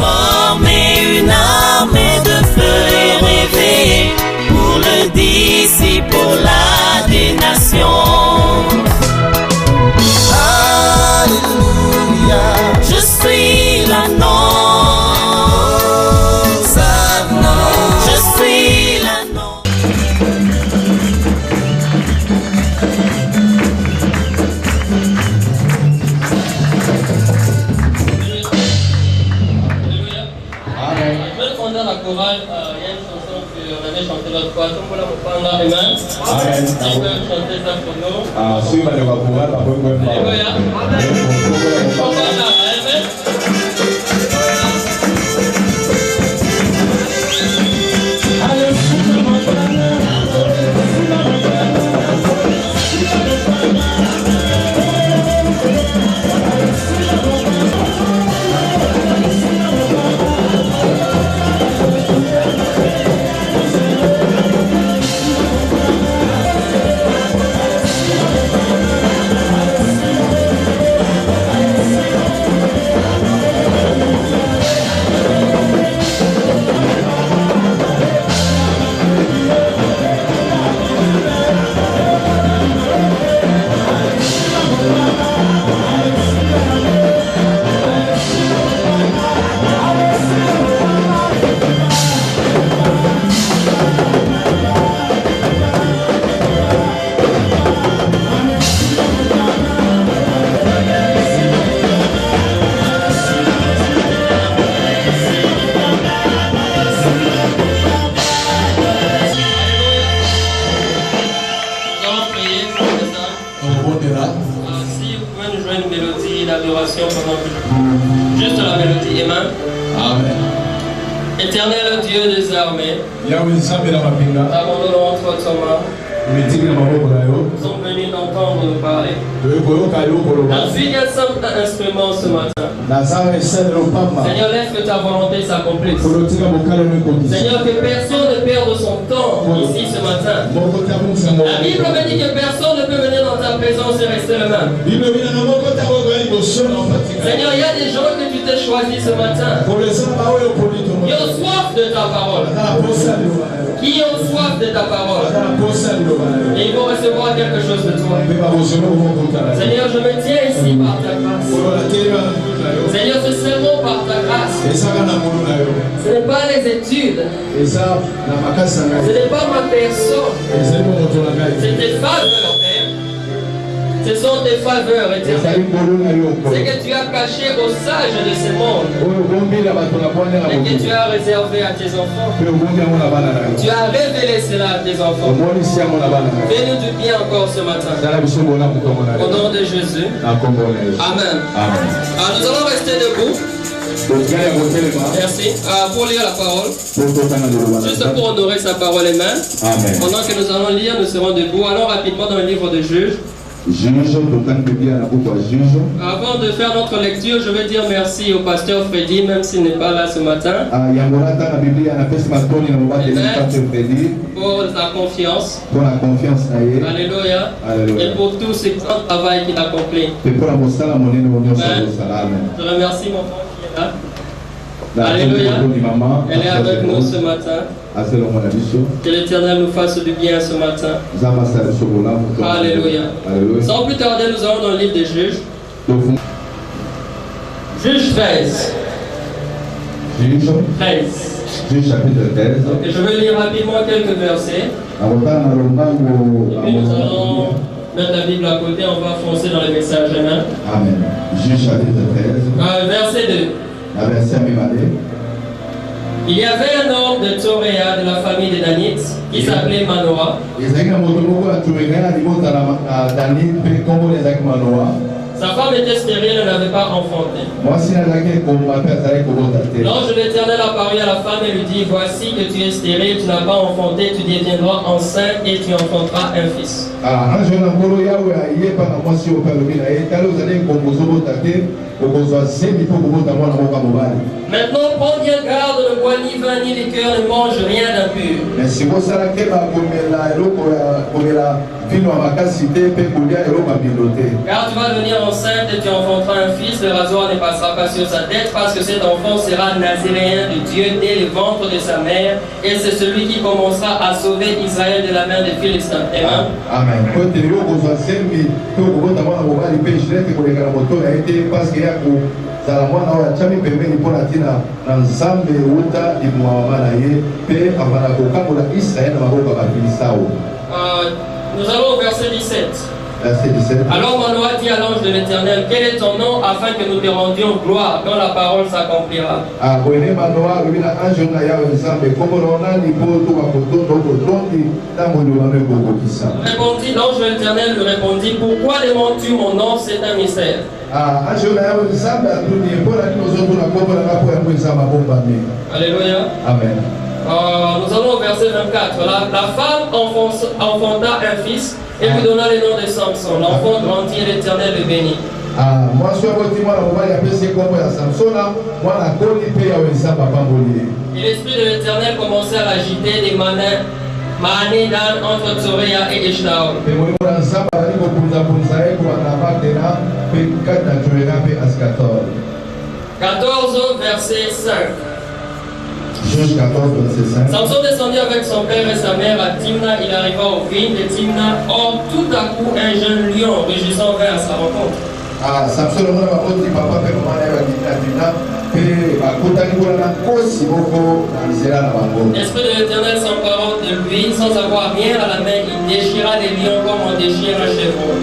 former une armée de feu et réveiller pour le disciple des nations. Alléluia, je suis l'agneau. Je suis l'agneau. Dans la chorale, il y a une chanson qu'on avait chantée l'autre fois. Donc voilà, on prend la main. Ils peuvent chanter ça pour nous. Alléluia. L'adoration pendant juste la mélodie. Amen. Amen. Éternel Dieu des armées, abandonnons entre tes mains. Nous sommes venus d'entendre nous parler. Ainsi qu'un simple instrument ce matin. Seigneur, laisse que ta volonté s'accomplisse. Seigneur, que personne ne perde son temps ici ce matin. La Bible me dit que personne ne peut venir dans ta présence et rester le même. Seigneur, il y a des gens que tu t'es choisi ce matin qui ont soif de ta parole. Qui ont soif de ta parole. Et ils vont recevoir quelque chose de toi. Seigneur, je me tiens ici par ta grâce. Seigneur, c'est seulement par ta grâce. Ce n'est pas les études. Ce n'est pas ma personne. C'est tes faveurs, Père. Ce sont tes faveurs éternelles. C'est que tu as caché aux sages de ce monde. Et que tu as réservé à tes enfants. Tu as révélé cela à tes enfants. Fais-nous du bien encore ce matin. Au nom de Jésus. Amen. Alors, nous allons rester debout. Merci. Pour lire la parole. Juste pour honorer sa parole, amen. Pendant que nous allons lire, nous serons debout. Allons rapidement dans le livre de Juges. Avant de faire notre lecture, je veux dire merci au pasteur Freddy, même s'il n'est pas là ce matin. Pour sa confiance. Alléluia. Et pour tout ce grand travail qu'il accomplit. Je remercie mon frère qui est là. Alléluia. Elle est avec nous ce matin. Que l'Éternel nous fasse du bien ce matin. Alléluia. Sans plus tarder, nous allons dans le livre des Juges. Juge 13. Juge chapitre 13. Donc, je vais lire rapidement quelques versets. Et puis nous allons mettre la Bible à côté, on va foncer dans les messages. Amen. Amen. Juge chapitre 13. Verset 2. Il y avait un homme de Toréa de la famille des Danites qui s'appelait Manoah. Sa femme était stérile, elle n'avait pas enfanté. L'ange de l'Éternel apparut à la femme et lui dit: voici que tu es stérile, tu n'as pas enfanté, tu deviendras enceinte et tu enfanteras un fils. Maintenant, prends bien ne garde, ne boit ni vin ni liqueur, ne mange rien d'impur. Car tu vas devenir enceinte et tu enfanteras un fils, le rasoir ne passera pas sur sa tête, parce que cet enfant sera naziréen de Dieu dès le ventre de sa mère, et c'est celui qui commencera à sauver Israël de la main des Philistins. Amen. Amen. Nous allons au verset 17. Alors Manoah dit à l'ange de l'Éternel, quel est ton nom afin que nous te rendions gloire quand la parole s'accomplira? Répondit l'ange de l'Éternel lui répondit, pourquoi demandes-tu mon nom? C'est un mystère. Alléluia. Amen. Nous allons au verset 24. La femme enfanta un fils et lui donna le nom de Samson. L'enfant grandit et l'Éternel le bénit. Et l'esprit de l'Éternel commençait à l'agiter des manées d'âne entre Tsoréa et Eshtaol. 14 verset 5. Juge 14, verset 5. Samson descendit avec son père et sa mère à Timna. Il arriva aux vignes de Timna. Or, tout à coup, un jeune lion rugissant vint à sa rencontre. Samson l'esprit de l'Éternel s'emparant de lui, sans avoir rien à la main, il déchira les lions comme on déchire un chevreau.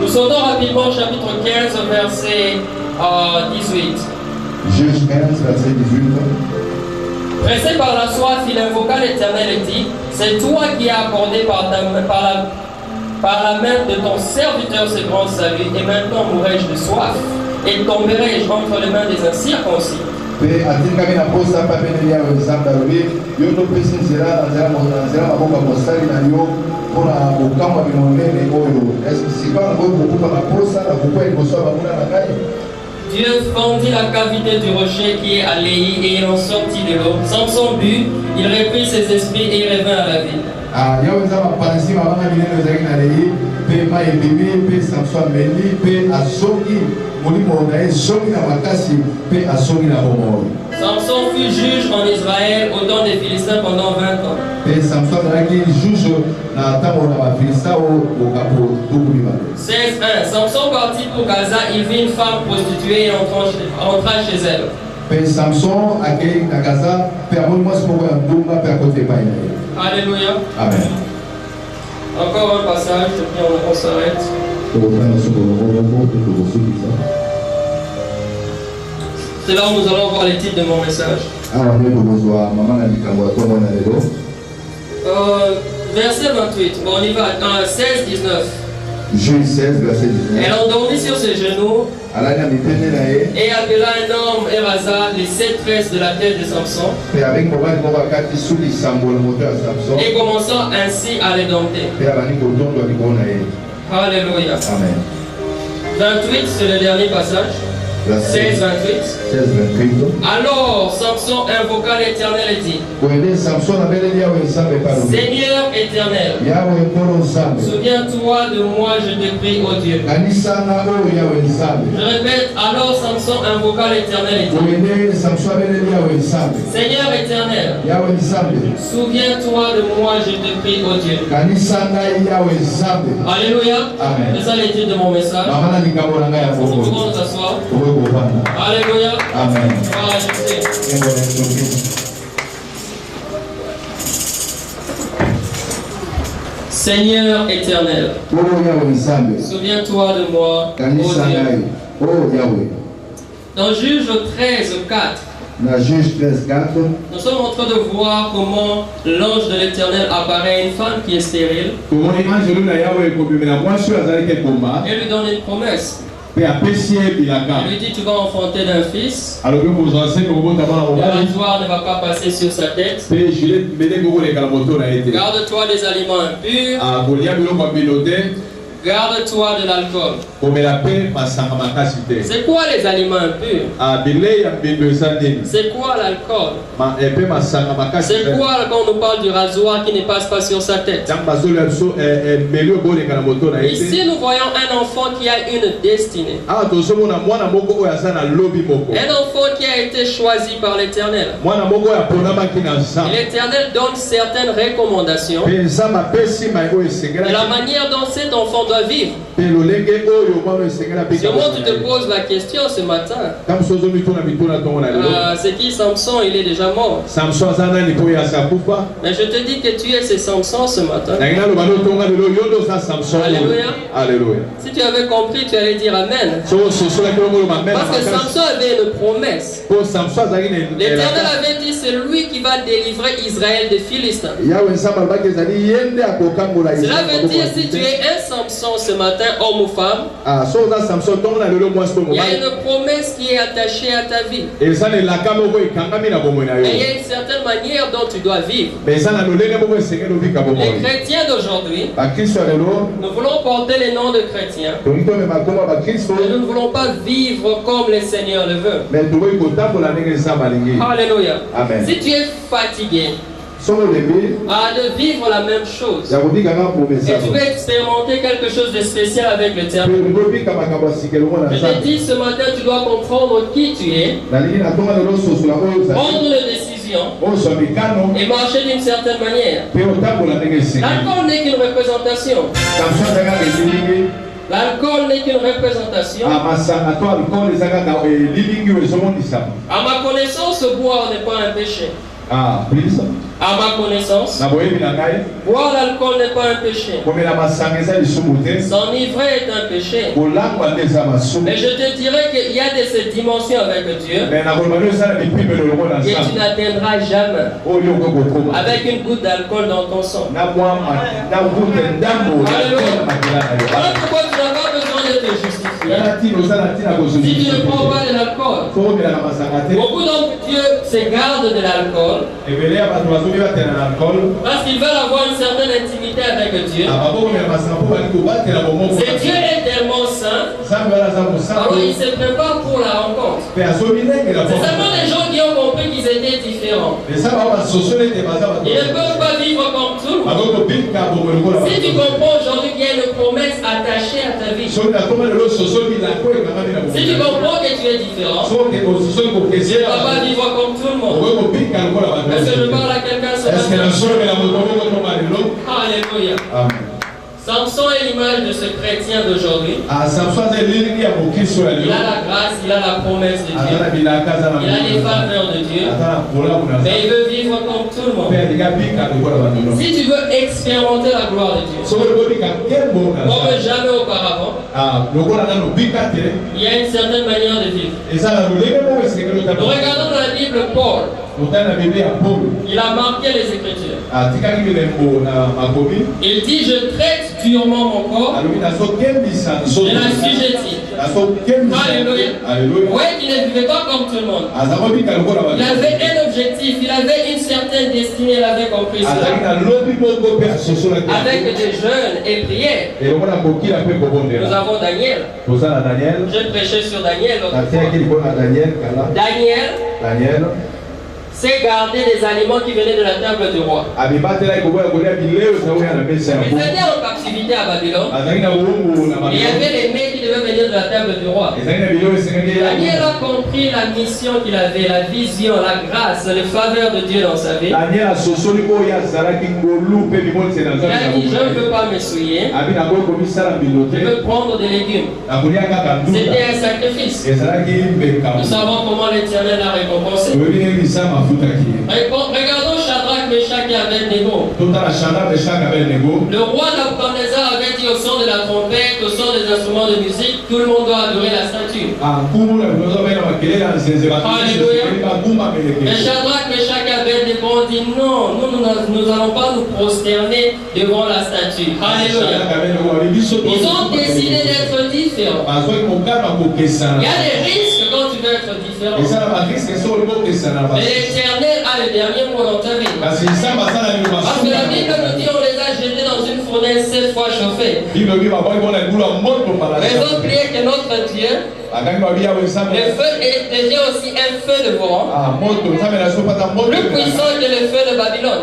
Nous sautons rapidement au chapitre 15, verset 18. Juge 15, verset 18. Pressé par la soif, il invoqua l'Éternel et dit, c'est toi qui as accordé par la main de ton serviteur ce grand salut, et maintenant mourrai-je de soif, et tomberai-je entre les mains des incirconcis. Dieu fendit la cavité du rocher qui est à Léhi et il en sortit de l'eau. Samson but, il reprit ses esprits et il revint à la ville. Samson fut juge en Israël au temps des Philistins pendant 20 ans. 16:1. Samson partit pour Gaza, il vit une femme prostituée et entra chez elle. Alléluia. Amen. Encore un passage, et puis on s'arrête. C'est là où nous allons voir les titres de mon message. Verset 28, bon, on y va, 16, 19. Juge 16, verset 19. Elle endormit sur ses genoux et appela un homme Erasa, les 7 tresses de la tête de Samson, et commençant ainsi à les dompter. Alléluia. Amen. 28, c'est le dernier passage. 16, 28. Alors Samson invoqua l'Éternel et dit, Seigneur éternel, souviens-toi de moi, je te prie, ô Dieu. Je répète, alors Samson invoqua l'Éternel et dit, Seigneur éternel, souviens-toi de moi, je te prie, ô Dieu. Alléluia. C'est ça les titres de mon message. Nous pouvons nous asseoir. Alléluia. Amen. Seigneur éternel, souviens-toi de moi, ô Dieu. Dans Juge 13, 4, nous sommes en train de voir comment l'ange de l'Éternel apparaît à une femme qui est stérile et lui donne une promesse. Il lui dit, tu vas enfanter d'un fils. Le rasoir ne va pas passer sur sa tête. Garde-toi des aliments impurs. Garde-toi de l'alcool. C'est quoi les aliments impurs? C'est quoi l'alcool? C'est quoi quand on nous parle du rasoir qui ne passe pas sur sa tête? Ici nous voyons un enfant qui a une destinée. Un enfant qui a été choisi par l'Éternel. L'Éternel donne certaines recommandations de la manière dont cet enfant doit vivre. Sûrement tu te poses la question ce matin. C'est qui Samson? Il est déjà mort. Mais je te dis que tu es ce Samson ce matin. Alléluia. Alléluia. Si tu avais compris, tu allais dire Amen. Parce que Samson avait une promesse. L'Éternel avait dit c'est lui qui va délivrer Israël des Philistins. Cela veut dire si tu es un Samson ce matin, homme ou femme, il y a une promesse qui est attachée à ta vie. Et il y a une certaine manière dont tu dois vivre. Les chrétiens d'aujourd'hui, nous voulons porter les noms de chrétiens, mais nous ne voulons pas vivre comme le Seigneur le veut. Alléluia. Amen. Si tu es fatigué de vivre la même chose, et tu veux expérimenter quelque chose de spécial avec le terme, je te dis ce matin, tu dois comprendre qui tu es, prendre une décision et marcher d'une certaine manière. L'alcool n'est qu'une représentation. L'alcool n'est qu'une représentation. À ma connaissance, boire n'est pas un péché. À ma connaissance, boire l'alcool n'est pas un péché. S'enivrer est un péché. Mais je te dirais qu'il y a cette dimension avec Dieu que tu n'atteindras jamais avec une goutte d'alcool dans ton sang. Voilà pourquoi tu n'as pas besoin de te justifier. Si tu ne prends pas de l'alcool, beaucoup d'hommes de Dieu se gardent de l'alcool parce qu'ils veulent avoir une certaine intimité avec Dieu. C'est Dieu est tellement saint, alors il se prépare pour la rencontre. C'est seulement les gens qui ont compris qu'ils étaient différents. Ils ne peuvent pas vivre comme tout le monde. Si tu comprends aujourd'hui qu'il y a une promesse attachée à ta vie, si tu comprends que tu es différent, tu ne vas pas vivre comme tout le monde. Est-ce que je parle à quelqu'un ce matin? Alléluia. Samson est l'image de ce chrétien d'aujourd'hui. Il a la grâce, il a la promesse de Dieu. Il a les faveurs de Dieu. Mais il veut vivre comme tout le monde. Si tu veux expérimenter la gloire de Dieu, comme jamais auparavant, il y a une certaine manière de vivre. Nous regardons dans la Bible Paul. Il a marqué les Écritures. Il dit je traite durement mon corps, je l'assujettis. Alléluia. Oui, il ne vivait pas comme tout le monde. Il avait un objectif, il avait une certaine destinée, il avait compris cela. Avec des jeûnes et prières. Nous avons Daniel. Je prêchais sur Daniel. Daniel c'est garder des aliments qui venaient de la table du roi. Il venait en captivité à Babylone. Il y avait les mets qui devaient venir de la table du roi. Daniel a compris la mission qu'il avait, la vision, la grâce, les faveurs de Dieu dans sa vie. Il a dit, je ne veux pas me souiller. Je veux prendre des légumes. C'était un sacrifice. Nous savons comment l'Éternel a récompensé. Regardons Shadrach, Meshach et Abednego. Le roi Nabuchodonosor avait dit au son de la trompette, au son des instruments de musique, tout le monde doit adorer la statue. Alléluia. Mais Shadrach, Meshach et Abednego ont dit non, nous n'allons pas nous prosterner devant la statue. Alléluia. Ils ont décidé d'être différents. Il y a des risques quand tu veux être différent. Mais l'Éternel a le dernier mot dans ta vie. Parce que la Bible nous dit on les a jetés dans une fournaise vient 7 fois chauffer. Raison de prier que notre Dieu, le feu devient aussi un feu de Voron, plus puissant que le feu de Babylone.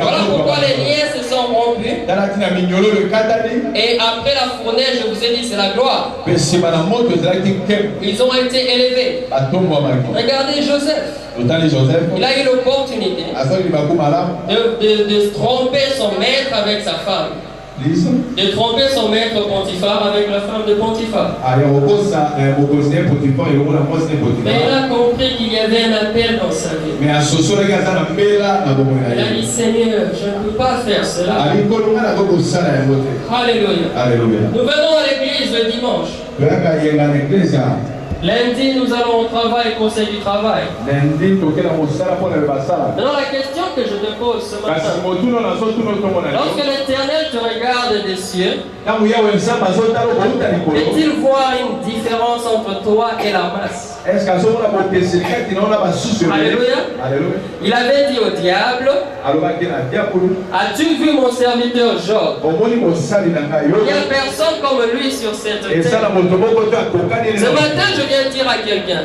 Voilà pourquoi les liens se sont rompus. Et après la fournaise, je vous ai dit, c'est la gloire. Ils ont été élevés. Regardez Joseph. Il a eu l'opportunité de tromper son maître avec sa femme. De tromper son maître Potiphar avec la femme de Potiphar. Mais il a compris qu'il y avait un appel dans sa vie. Il a dit, Seigneur, je ne peux pas faire cela. Alléluia. Nous venons à l'église le dimanche. Lundi, nous allons au travail, conseil du travail. Maintenant, la question que je te pose ce matin, lorsque l'Éternel te regarde des cieux, peut-il voir une différence entre toi et la masse? Alléluia. Il avait dit au diable, as-tu vu mon serviteur Job? Il n'y a personne comme lui sur cette terre. Ce matin, je viens dire à quelqu'un,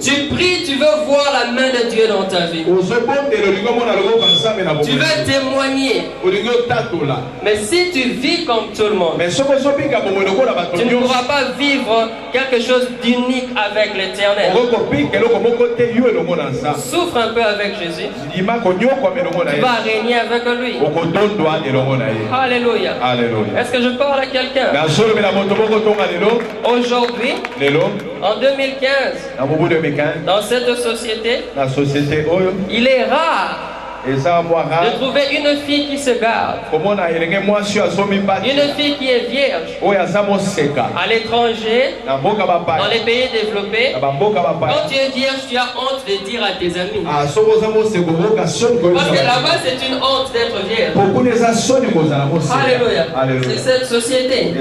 tu pries, tu veux voir la main de Dieu dans ta vie. Tu veux témoigner. Mais si tu vis comme tout le monde, tu ne pourras pas vivre quelque chose d'unique avec l'Éternel. Souffre un peu avec Jésus. Tu vas régner avec lui. Alléluia. Est-ce que je parle à quelqu'un? Aujourd'hui, en 2015, dans cette société, il est rare de trouver une fille qui se garde, une fille qui est vierge. À l'étranger, dans les pays développés, quand tu es vierge, tu as honte de dire à tes amis. Parce que là-bas, c'est une honte d'être vierge. Alléluia. C'est cette société.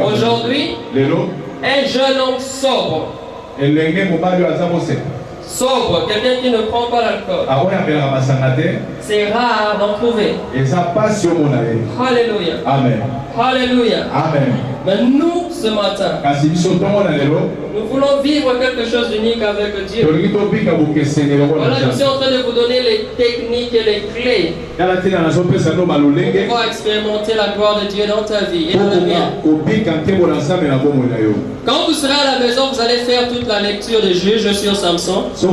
Aujourd'hui, un jeune homme sobre. Sobre, quelqu'un qui ne prend pas l'alcool. C'est rare d'en trouver. Alléluia. Amen. Alléluia. Amen. Mais nous, ce matin, nous voulons vivre quelque chose d'unique avec Dieu. Voilà, je suis en train de vous donner les techniques et les clés pour pouvoir expérimenter la gloire de Dieu dans ta vie et dans la mienne. Quand vous serez à la maison, vous allez faire toute la lecture de Juges sur Samson. La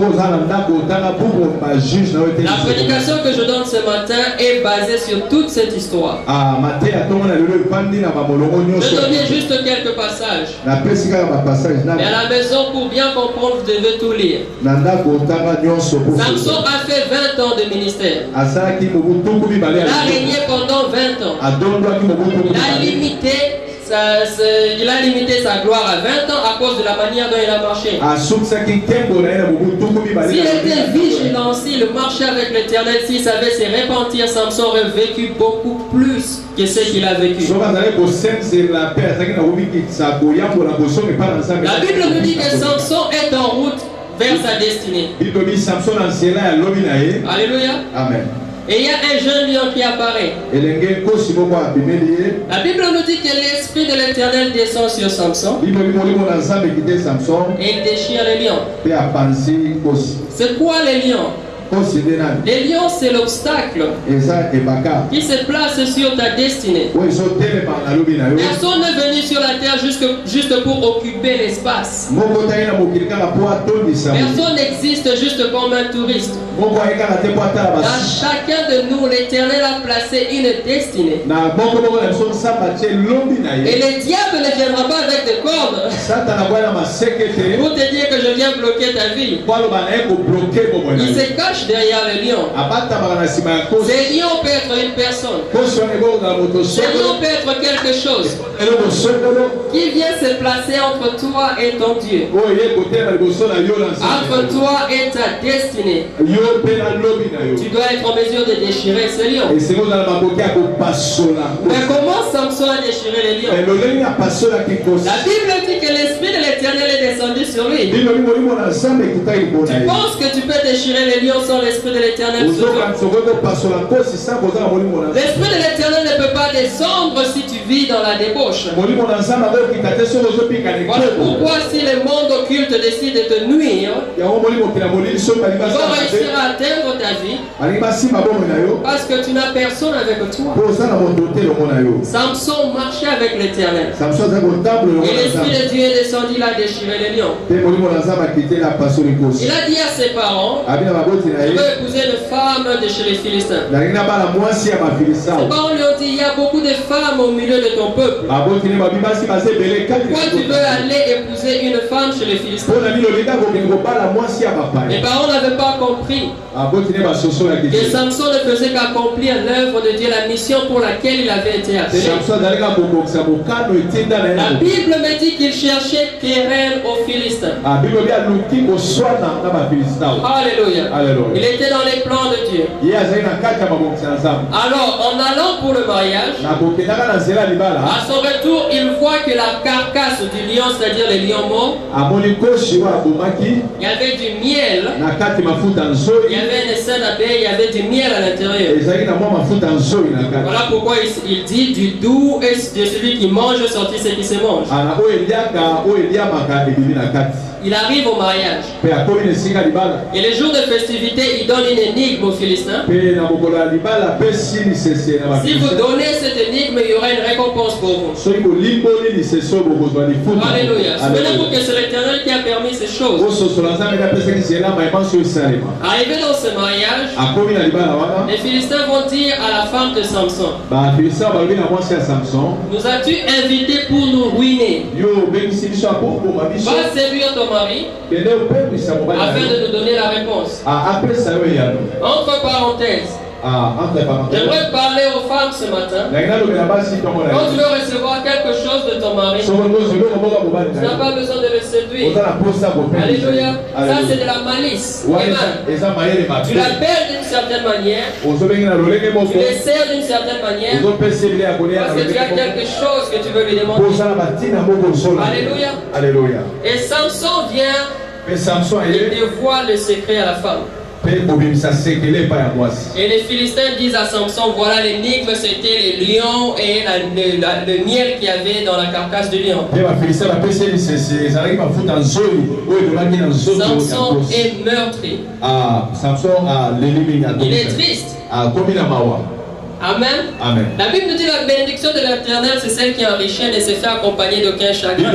prédication que je donne ce matin est basée sur toute cette histoire. Je donne juste quelques passages. Mais à la maison, pour bien comprendre, vous devez tout lire. Samson a fait 20 ans de ministère. Il a régné pendant 20 ans. Il a limité sa gloire à 20 ans à cause de la manière dont il a marché. S'il était vigilant, s'il marchait avec l'Éternel, s'il savait se repentir, Samson aurait vécu beaucoup plus que ce qu'il a vécu. La Bible nous dit que Samson est en route vers sa destinée. Alléluia. Amen. Et il y a un jeune lion qui apparaît. La Bible nous dit que l'esprit de l'Éternel descend sur Samson et il déchire les lions. C'est quoi les lions? Les lions, c'est l'obstacle qui se place sur ta destinée. Personne n'est venu sur la terre juste pour occuper l'espace. Personne n'existe juste comme un touriste. Dans chacun de nous, l'Éternel a placé une destinée. Et le diable ne viendra pas avec des cordes pour te dire que je viens bloquer ta vie. Il se cache derrière le lion. Ce lion peut être une personne. Ce lion peut être quelque chose qui vient se placer entre toi et ton Dieu, entre toi et ta destinée. Tu dois être en mesure de déchirer ce lion. Mais comment Samson a déchiré le lion? La Bible dit que l'esprit de l'Éternel l'Éternel est descendu sur lui. Tu penses que tu peux déchirer les lions sans l'Esprit de l'Éternel sur toi? L'Esprit de l'Éternel ne peut pas descendre si tu vis dans la débauche. Voilà pourquoi si le monde occulte décide de te nuire, ils vont réussir à atteindre ta vie parce que tu n'as personne avec toi. Samson marchait avec l'Éternel. Et l'Esprit de Dieu est descendu, il a déchiré les lions. Il a dit à ses parents, je veux épouser une femme de chez les Philistins. Ses parents lui ont dit, il y a beaucoup de femmes au milieu de ton peuple. Pourquoi tu veux aller épouser une femme chez les Philistins? Les parents n'avaient pas compris que Samson ne faisait qu'accomplir l'œuvre de Dieu, la mission pour laquelle il avait été appelé. La Bible me dit qu'il cherchait querelle aux Philistins. Alléluia. Il était dans les plans de Dieu. Alors, en allant pour le mariage, à son retour, il voit que la carcasse du lion, c'est-à-dire les lions morts, il y avait du miel, il y avait une scène d'abeille, il y avait du miel à l'intérieur. Voilà pourquoi il dit du doux et de celui qui mange sortit ce qui se mange. Il arrive au mariage. Et les jours de festivité, il donne une énigme aux Philistins. Si vous donnez cette énigme, il y aura une récompense pour vous. Alléluia. Souvenez-vous que c'est l'Éternel qui a permis ces choses. Arrivé dans ce mariage, les Philistins vont dire à la femme de Samson, nous as-tu invité pour nous ruiner? Va séduire ton mari afin de nous donner la réponse. Entre parenthèses, j'aimerais parler aux femmes ce matin. Quand tu veux recevoir quelque chose de ton mari, tu n'as pas besoin de le séduire. Alléluia. Ça c'est de la malice. Amen. Tu l'appelles d'une certaine manière, tu le sers d'une certaine manière, parce que tu as quelque chose que tu veux lui demander. Alléluia. Et Samson vient et dévoile le secret à la femme. Et les Philistins disent à Samson, voilà l'énigme, c'était les lions et le miel qu'il y avait dans la carcasse du lion. Samson est meurtri. Il est triste. Amen. La Bible nous dit la bénédiction de l'Éternel, c'est celle qui enrichit et ne se fait accompagner d'aucun chagrin.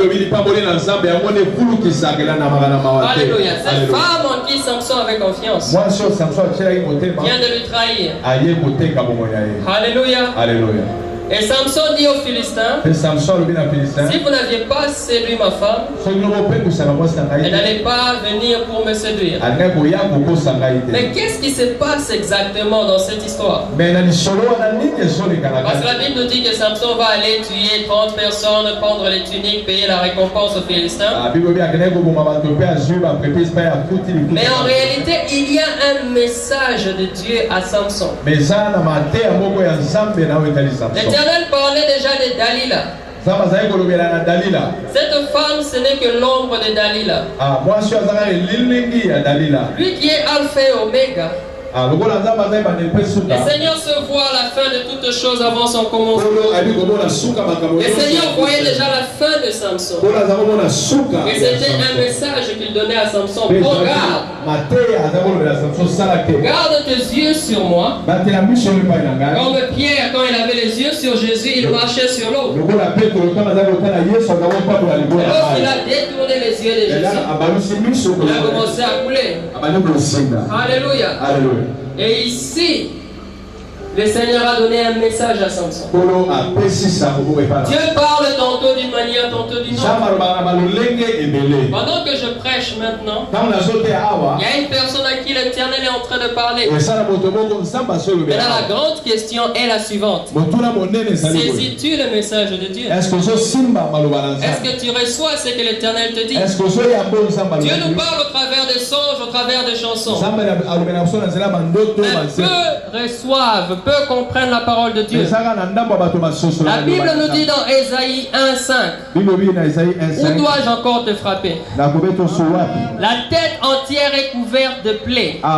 Alléluia. Cette femme en qui Samson avait confiance vient de lui trahir. Alléluia. Et Samson dit aux Philistins, si vous n'aviez pas séduit ma femme, elle n'allait pas venir pour me séduire. Mais qu'est-ce qui se passe exactement dans cette histoire? Parce que la Bible nous dit que Samson va aller tuer 30 personnes, prendre les tuniques, payer la récompense aux Philistins. Mais en réalité, il y a un message de Dieu à Samson. L'Éternel parlait déjà de Dalila. Cette femme, ce n'est que l'ombre de Dalila. Lui qui est Alpha et Oméga. Le Seigneur se voit à la fin de toutes choses avant son commencement. Le Seigneur voyait déjà la fin de Samson. Et c'était un message qu'il donnait à Samson. Regarde. Garde tes yeux sur moi. Comme Pierre, quand il avait les yeux sur Jésus, il marchait sur l'eau. Lorsqu'il a détourné les yeux de Jésus, il a commencé à couler. Alléluia. Et ici, le Seigneur a donné un message à Samson. Dieu parle tantôt d'une manière, tantôt d'une autre. Pendant que je prêche maintenant, il y a une personne à qui l'Éternel est en train de parler. Mais là, la grande question est la suivante. Saisis-tu le message de Dieu? Est-ce que tu reçois ce que l'Éternel te dit? Dieu nous parle au travers des songes, au travers des chansons. Mais peu reçoivent peu comprennent la parole de Dieu. La Bible nous dit dans Ésaïe 1:5. Où dois-je encore te frapper? La tête entière est couverte de plaies. Il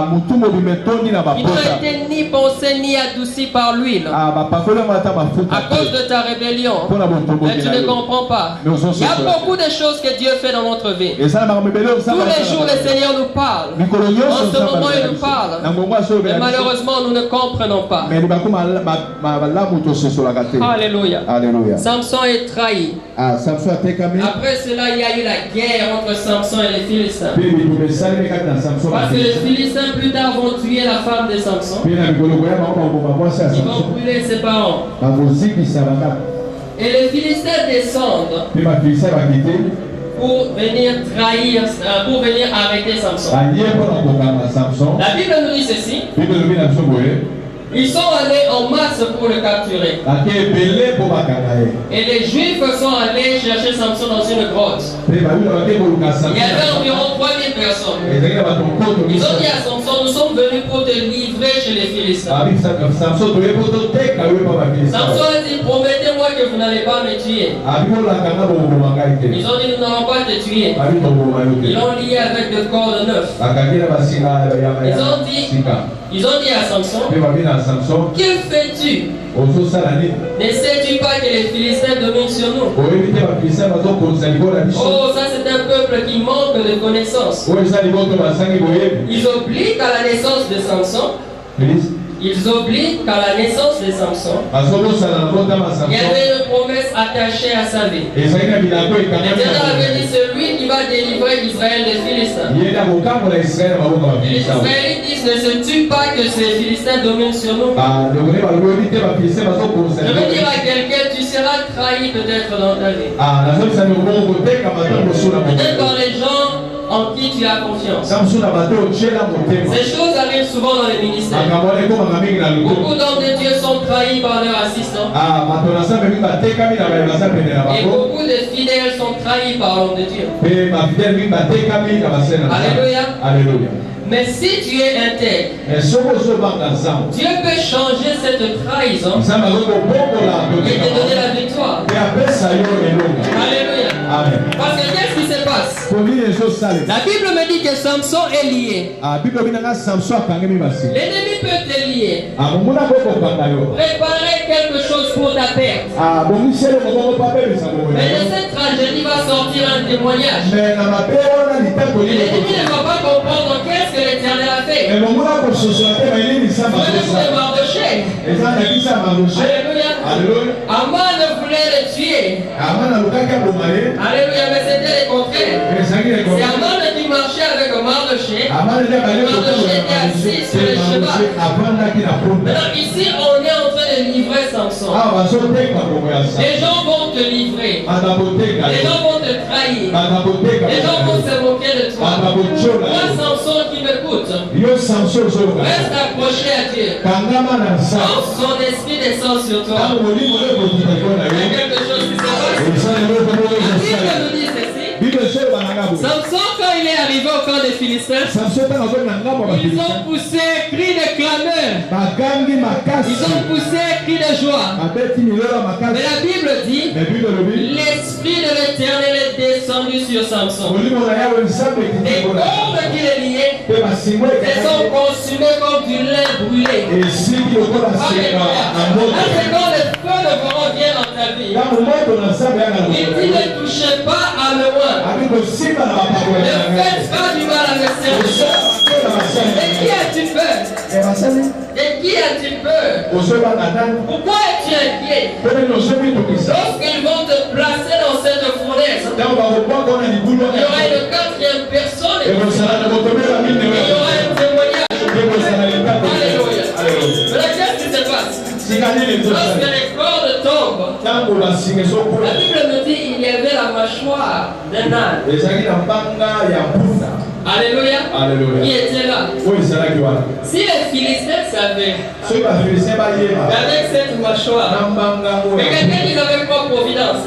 n'a été ni poncé ni adouci par l'huile. À cause de ta rébellion. Mais tu ne comprends pas. Il y a beaucoup de choses que Dieu fait dans notre vie. Tous les jours, le Seigneur nous parle. En ce moment, il nous parle. Mais malheureusement, nous ne comprenons pas. Alléluia. Alléluia. Samson est trahi. Après cela, il y a eu la guerre entre Samson et les Philistins. Parce que les Philistins plus tard vont tuer la femme de Samson. Ils vont brûler ses parents. Et les Philistins descendent pour venir trahir, pour venir arrêter Samson. La Bible nous dit ceci. Ils sont allés en masse pour le capturer. Et les Juifs sont allés chercher Samson dans une grotte. Il y avait environ 3000 personnes. Ils ont dit à Samson, nous sommes venus pour te livrer chez les Philistins. Samson a dit, promettez-moi que vous n'allez pas me tuer. Ils ont dit, nous n'allons pas te tuer. Ils l'ont lié avec des cordes neufs. Ils ont dit à Samson, que fais-tu? Ne sais-tu pas que les Philistins dominent sur nous? Oh, ça c'est un peuple qui manque de connaissances. Ils oublient qu'à la naissance de Samson, ils oublient qu'à la naissance de Samson, il y avait une promesse attachée à sa vie. L'Éternel avait dit, c'est lui qui va délivrer Israël des Philistins. Les Israélites disent, ne sais-tu pas que ces Philistins dominent sur nous? Je veux dire à quelqu'un, tu seras trahi peut-être dans ta vie. Peut-être par les gens en qui tu as confiance. Ces choses arrivent souvent dans les ministères. Beaucoup d'hommes de Dieu sont trahis par leurs assistants. Et beaucoup de fidèles sont trahis par l'homme de Dieu. Alléluia. Alléluia. Mais si tu es intègre, Dieu peut changer cette trahison et te donner la victoire. Alléluia. Amen. Parce que qu'est-ce qui se passe? La Bible me dit que Samson est lié. L'ennemi peut te lier. Préparer quelque chose pour ta perte. Mais de cette tragédie va sortir un témoignage. L'ennemi ne va pas comprendre qu'est-ce que l'Éternel a fait. Alléluia. Aman voulait le tuer. Alléluia, mais c'était le contraire. C'est Aman qui marchait avec Mardoché. Mardoché était assis sur le cheval. Maintenant ici on est en train de livrer Samson. Les gens vont te livrer. Les gens vont te trahir. Les gens vont se moquer de toi. Moi Samson qui m'écoute, reste accroché à Dieu. Quand son esprit descend sur toi, il y a quelque chose qui se passe. La Bible nous dit ceci. Samson, quand il est arrivé au camp des Philistins, ils ont poussé cri de clameur. Ils ont poussé cri de joie. Mais la Bible dit, l'Esprit de l'Éternel est descendu sur Samson. Les cordes qui les liaient se sont consumées comme du lait brûlé. C'est quand le feu de Pharaon vient dans ta vie. Il dit ne touchez pas à loin. Ne faites pas du mal à mes serviteurs. De qui as-tu peur? De qui as-tu peur? Pourquoi es-tu inquiet? Lorsqu'ils vont te placer dans cette fournaise, il y aura une quatrième personne et il y aura un témoignage. Alléluia. Mais qu'est-ce qui se passe? Lorsque les cordes tombent, la Bible nous dit qu'il y avait la mâchoire d'un âne. Alléluia. Qui était là? Si les Philistins savaient avec cette mâchoire, mais quelqu'un dit avec quoi providence?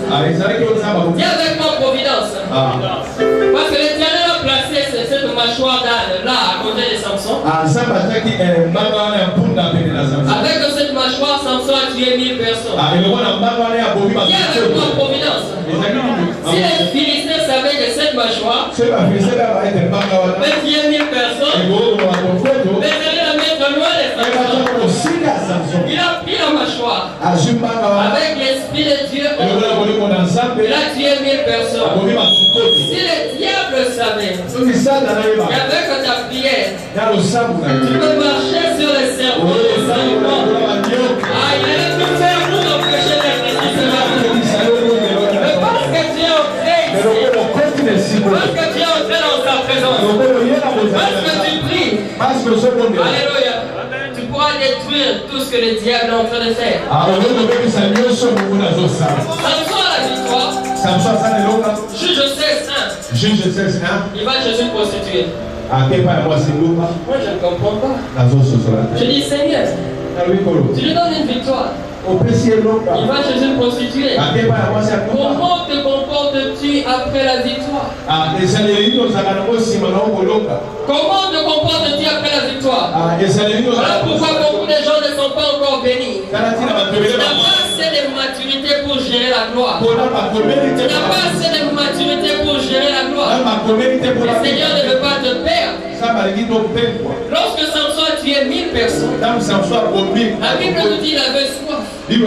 Dis avec quoi providence? Parce que l'Éternel a placé cette mâchoire d'âne là à côté monté de Samson. Avec cette mâchoire, Samson a tué 1000 personnes. Il y avait une providence. Si les Philistins savaient que cette mâchoire peut tuer 1000 personnes, mais ils la mettre loin de Samson. Il a pris la mâchoire avec l'esprit de Dieu. Il a tué 1000 personnes. Si le diable savait qu'avec ta prière, tu peux marcher sur le cerveau des animaux, il allait tout faire pour empêcher l'église de marcher. Mais parce que tu es entré ici, parce que tu es entré dans sa présence, parce que tu pries, alléluia, tu pourras détruire tout ce que le diable est en train de faire. Samson a la victoire. Juge 16:1. Il va chez une prostituée. Moi je ne comprends pas. Je dis Seigneur, tu lui donnes une victoire. Il va chez une prostituée. Comment te comportes-tu après la victoire? Comment te comportes-tu après la victoire? Voilà pourquoi beaucoup de gens ne sont pas encore bénis. Tu n'as pas assez de maturité pour gérer la gloire. Tu n'as pas assez de maturité pour gérer la gloire. Le Seigneur ne veut pas te perdre. Lorsque Samson a tué 1000 personnes, la Bible nous dit qu'il avait soif. Il a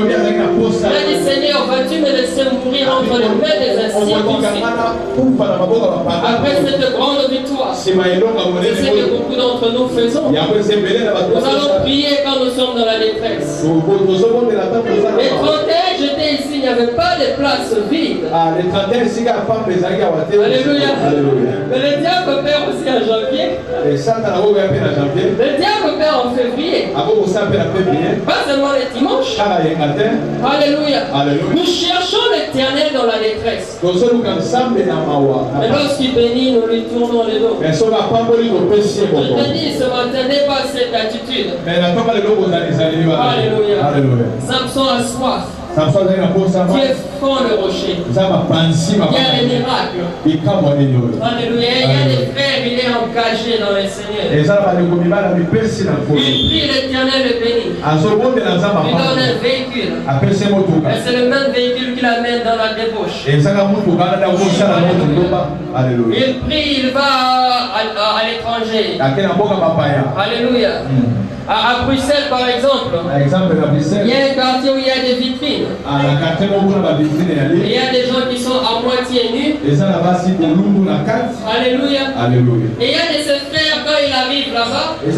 dit Seigneur, vas-tu me laisser mourir entre les mains des incirconcis? Après cette grande victoire, c'est ce que beaucoup d'entre nous faisons. Nous allons prier quand nous sommes dans la détresse. Les 31, j'étais ici, il n'y avait pas de place vide. Alléluia. Mais le diable perd aussi en janvier. Le diable perd en février. Pas seulement les dimanches. Alléluia. Nous cherchons l'Éternel dans la détresse. Mais lorsqu'il bénit, nous lui tournons le dos. Je te dis ce matin, n'aie pas cette attitude. Alléluia. Samson a soif. Dieu fend le rocher. Il y a des miracles. Alléluia. Il y a des frères, il est engagé dans le Seigneur. Il prie l'Éternel le bénit. Il donne un véhicule. Et c'est le même véhicule qu'il amène dans la débauche. Il prie, il va à l'étranger. Alléluia. À Bruxelles, par exemple, il y a un quartier où il y a des vitrines. Il y a des gens qui sont à moitié nus. Alléluia. Et il y a des frères, quand ils arrivent là-bas, la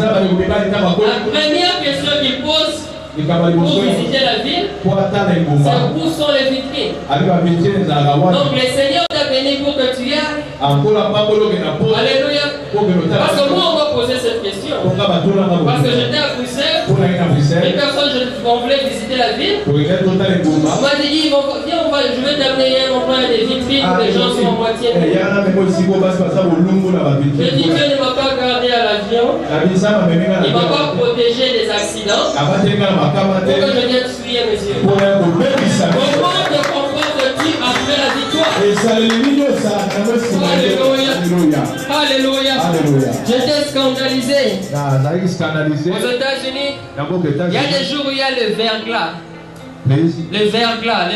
première question qu'ils posent pour visiter la ville, c'est où sont les vitrines. Donc le Seigneur t'a béni pour que tu y ailles. Alléluia. Parce que moi on m'a posé cette question. Parce que j'étais à Bruxelles. Une personne, on voulait visiter la ville. On m'a dit, je vais t'amener un endroit, il y a des vitrines où les gens sont en moitié nus. Je dis, Dieu ne m'a pas gardé à l'avion. Il ne m'a pas protégé des accidents. Pourquoi je viens te prier, monsieur? Comment te comportes-tu après la victoire? Alléluia. J'étais scandalisé. Aux États-Unis, il y a des jours où il y a le verglas. Le verglas,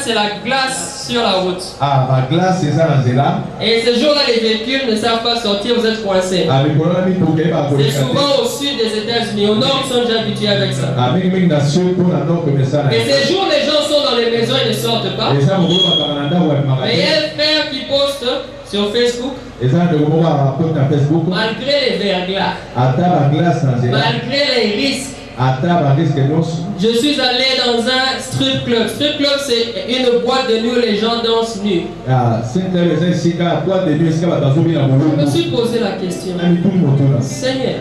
c'est la glace sur la route. La glace, c'est ça, et ces jours-là, les véhicules ne savent pas sortir, vous êtes coincés. C'est souvent au sud des États-Unis. Au nord, ils sont déjà habitués avec ça. Et ces jours, les gens sont dans les maisons et ne sortent pas. Mais il y a un frère qui poste sur Facebook. Malgré les verglas, malgré les risques, je suis allé dans un strip club. Strip club, c'est une boîte de nuit où les gens dansent nus. Je me suis posé la question. Seigneur,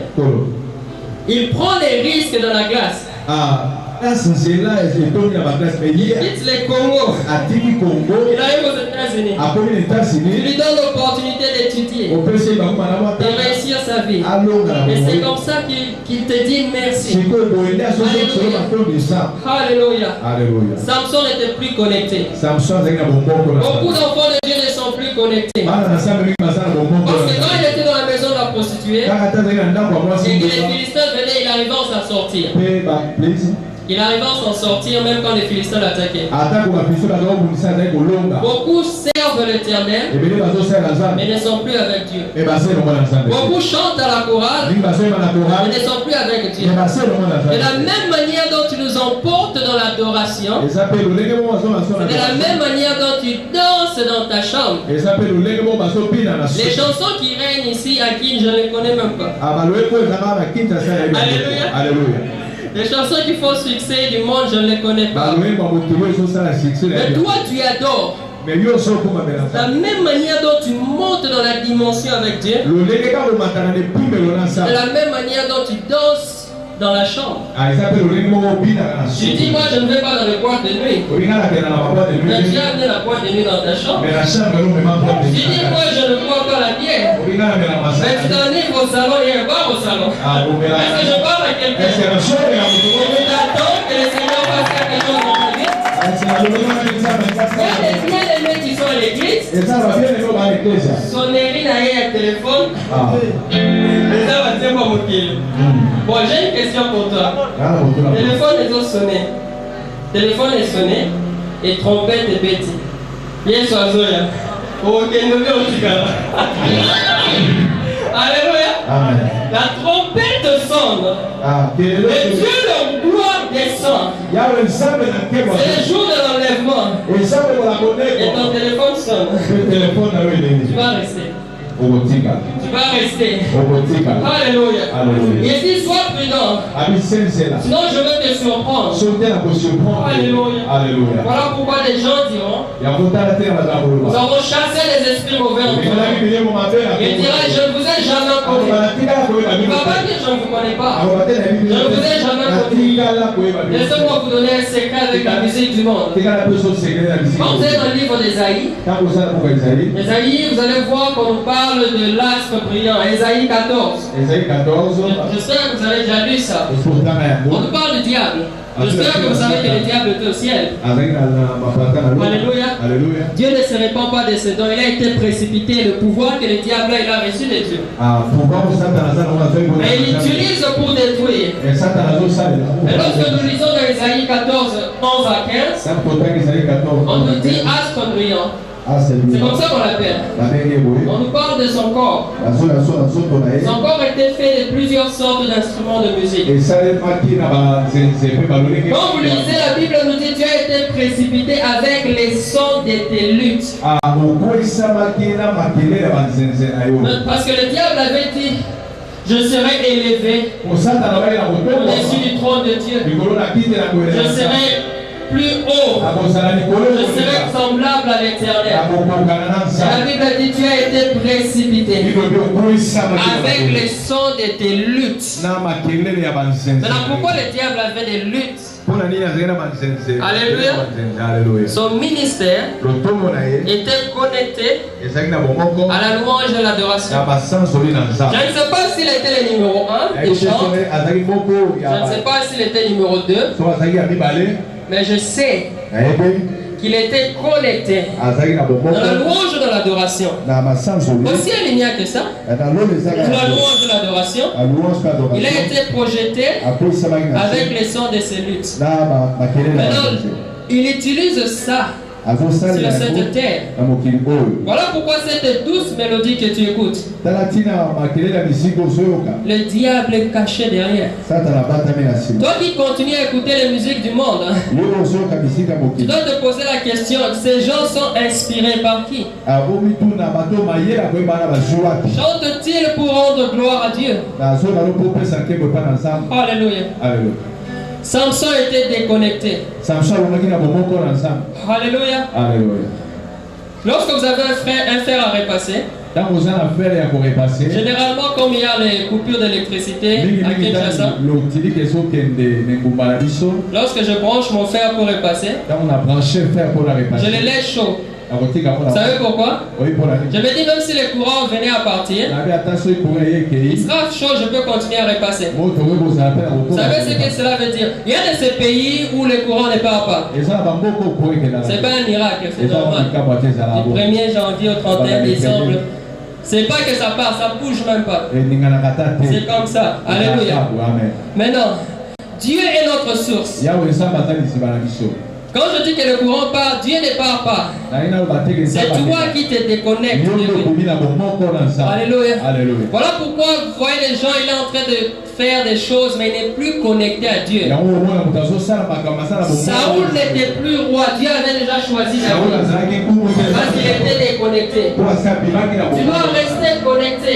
il prend les risques dans la glace. Dites les Congo. Il arrive aux États-Unis. Il lui donne l'opportunité d'étudier, de réussir sa vie. Et c'est comme ça qu'il te dit merci. Alléluia. Samson n'était plus connecté. Beaucoup d'enfants de Dieu ne sont plus connectés. Parce que quand il était dans la maison de la prostituée, et que les Philistins venaient, il arrivait à s'en sortir. Il arrivait à s'en sortir même quand les Philistins l'attaquaient. Beaucoup servent l'Éternel, mais ne sont plus avec Dieu. Beaucoup chantent à la chorale, mais ne sont plus avec Dieu. De la même manière dont tu nous emportes dans l'adoration, c'est de la même manière dont tu danses dans ta chambre. Les chansons qui règnent ici à qui je ne connais même pas. Alléluia. Alléluia. Les chansons qui font succès du monde, je ne les connais pas. Mais toi, tu adores. De la même manière dont tu montes dans la dimension avec Dieu, de la même manière dont tu danses dans la chambre. Tu dis, moi je ne vais pas dans le boîte de nuit. Mais tu as amené la boîte de nuit dans ta chambre. Tu dis, moi je ne bois pas la bière. Mais tu t'enivres au salon et un bar au salon. Est-ce que je parle à quelqu'un? Et t'attends que le Seigneur fasse quelque chose dans ta vie. Il y a des bien-aimés qui sont à l'église. Sonnerie derrière le téléphone. Et ça va dire pas mon kill. Bon, j'ai une question pour toi. Téléphone est sonné. Téléphone est sonné et trompette est bêtise. Bien soit Zoya. Ok, nous venons au Tigara. Alléluia. Amen. La trompette sonne. Et Dieu de gloire descend. C'est le jour de l'enlèvement. Et ton téléphone sonne. Tu vas rester. Tu vas rester. Alléluia. Il dit sois prudent. Sinon je vais te surprendre. Alléluia. Voilà pourquoi les gens diront nous avons chassé les esprits mauvais en toi. Il dira je ne vous ai jamais connu. Il ne va pas dire je ne vous connais pas. Je ne vous ai jamais connu. Laissez-moi vous donner un secret avec la musique du monde. Quand vous êtes dans le livre d'Ésaïe, vous allez voir qu'on nous parle de l'astre brillant, Ésaïe 14. J'espère que vous avez déjà lu ça. On nous parle du diable. J'espère que vous savez que le diable est au ciel. Alléluia. Dieu ne se répand pas de ses dons. Il a été précipité. Le pouvoir que le diable a, il a reçu de Dieu. Et il l'utilise pour détruire. Et lorsque nous lisons dans Ésaïe 14, 11 à 15, on nous dit astre brillant. C'est comme ça qu'on l'appelle. On nous parle de son corps. Son corps était fait de plusieurs sortes d'instruments de musique. Quand vous lisez la Bible, nous dit Dieu a été précipité avec les sons de tes luttes. Parce que le diable avait dit je serai élevé au-dessus du trône de Dieu. Je serai plus haut. Je serai semblable à l'Éternel. La Bible dit tu as été précipité avec les sons de tes luttes. Maintenant, pourquoi le diable avait des luttes? Alléluia. Son ministère était connecté à la louange et l'adoration. Je ne sais pas s'il était le numéro 1 des chants. Je ne sais pas s'il était numéro 2. Mais je sais qu'il était connecté dans la louange de l'adoration. Aussi, il n'y a que ça. Dans la louange de l'adoration, il a été projeté avec les sons de ses luttes. Maintenant, il utilise ça sur cette terre. Voilà pourquoi cette douce mélodie que tu écoutes, le diable est caché derrière. Toi qui continues à écouter les musiques du monde, tu dois te poser la question, ces gens sont inspirés par qui? Chantent-ils pour rendre gloire à Dieu? Alléluia. Samson était déconnecté. Alléluia. Lorsque vous avez un fer à repasser, généralement comme il y a les coupures d'électricité à Kinshasa, lorsque je branche mon fer pour repasser, je le laisse chaud. Vous savez pourquoi? Je me dis même si le courant venait à partir, il sera chaud, je peux continuer à repasser. Vous savez ce que cela veut dire? Il y a de ces pays où le courant ne part pas. C'est pas un miracle, c'est normal. Du 1er janvier au 31 décembre, C'est pas que ça part, ça bouge même pas. C'est comme ça. Alléluia. Maintenant, Dieu est notre source. Quand je dis que le courant part, Dieu ne part pas. C'est toi qui te déconnectes de lui. Alléluia. Voilà pourquoi vous voyez les gens, il est en train de faire des choses, mais il n'est plus connecté à Dieu. Saoul n'était plus roi. Dieu avait déjà choisi Saoul. Parce qu'il était déconnecté. Tu dois rester connecté.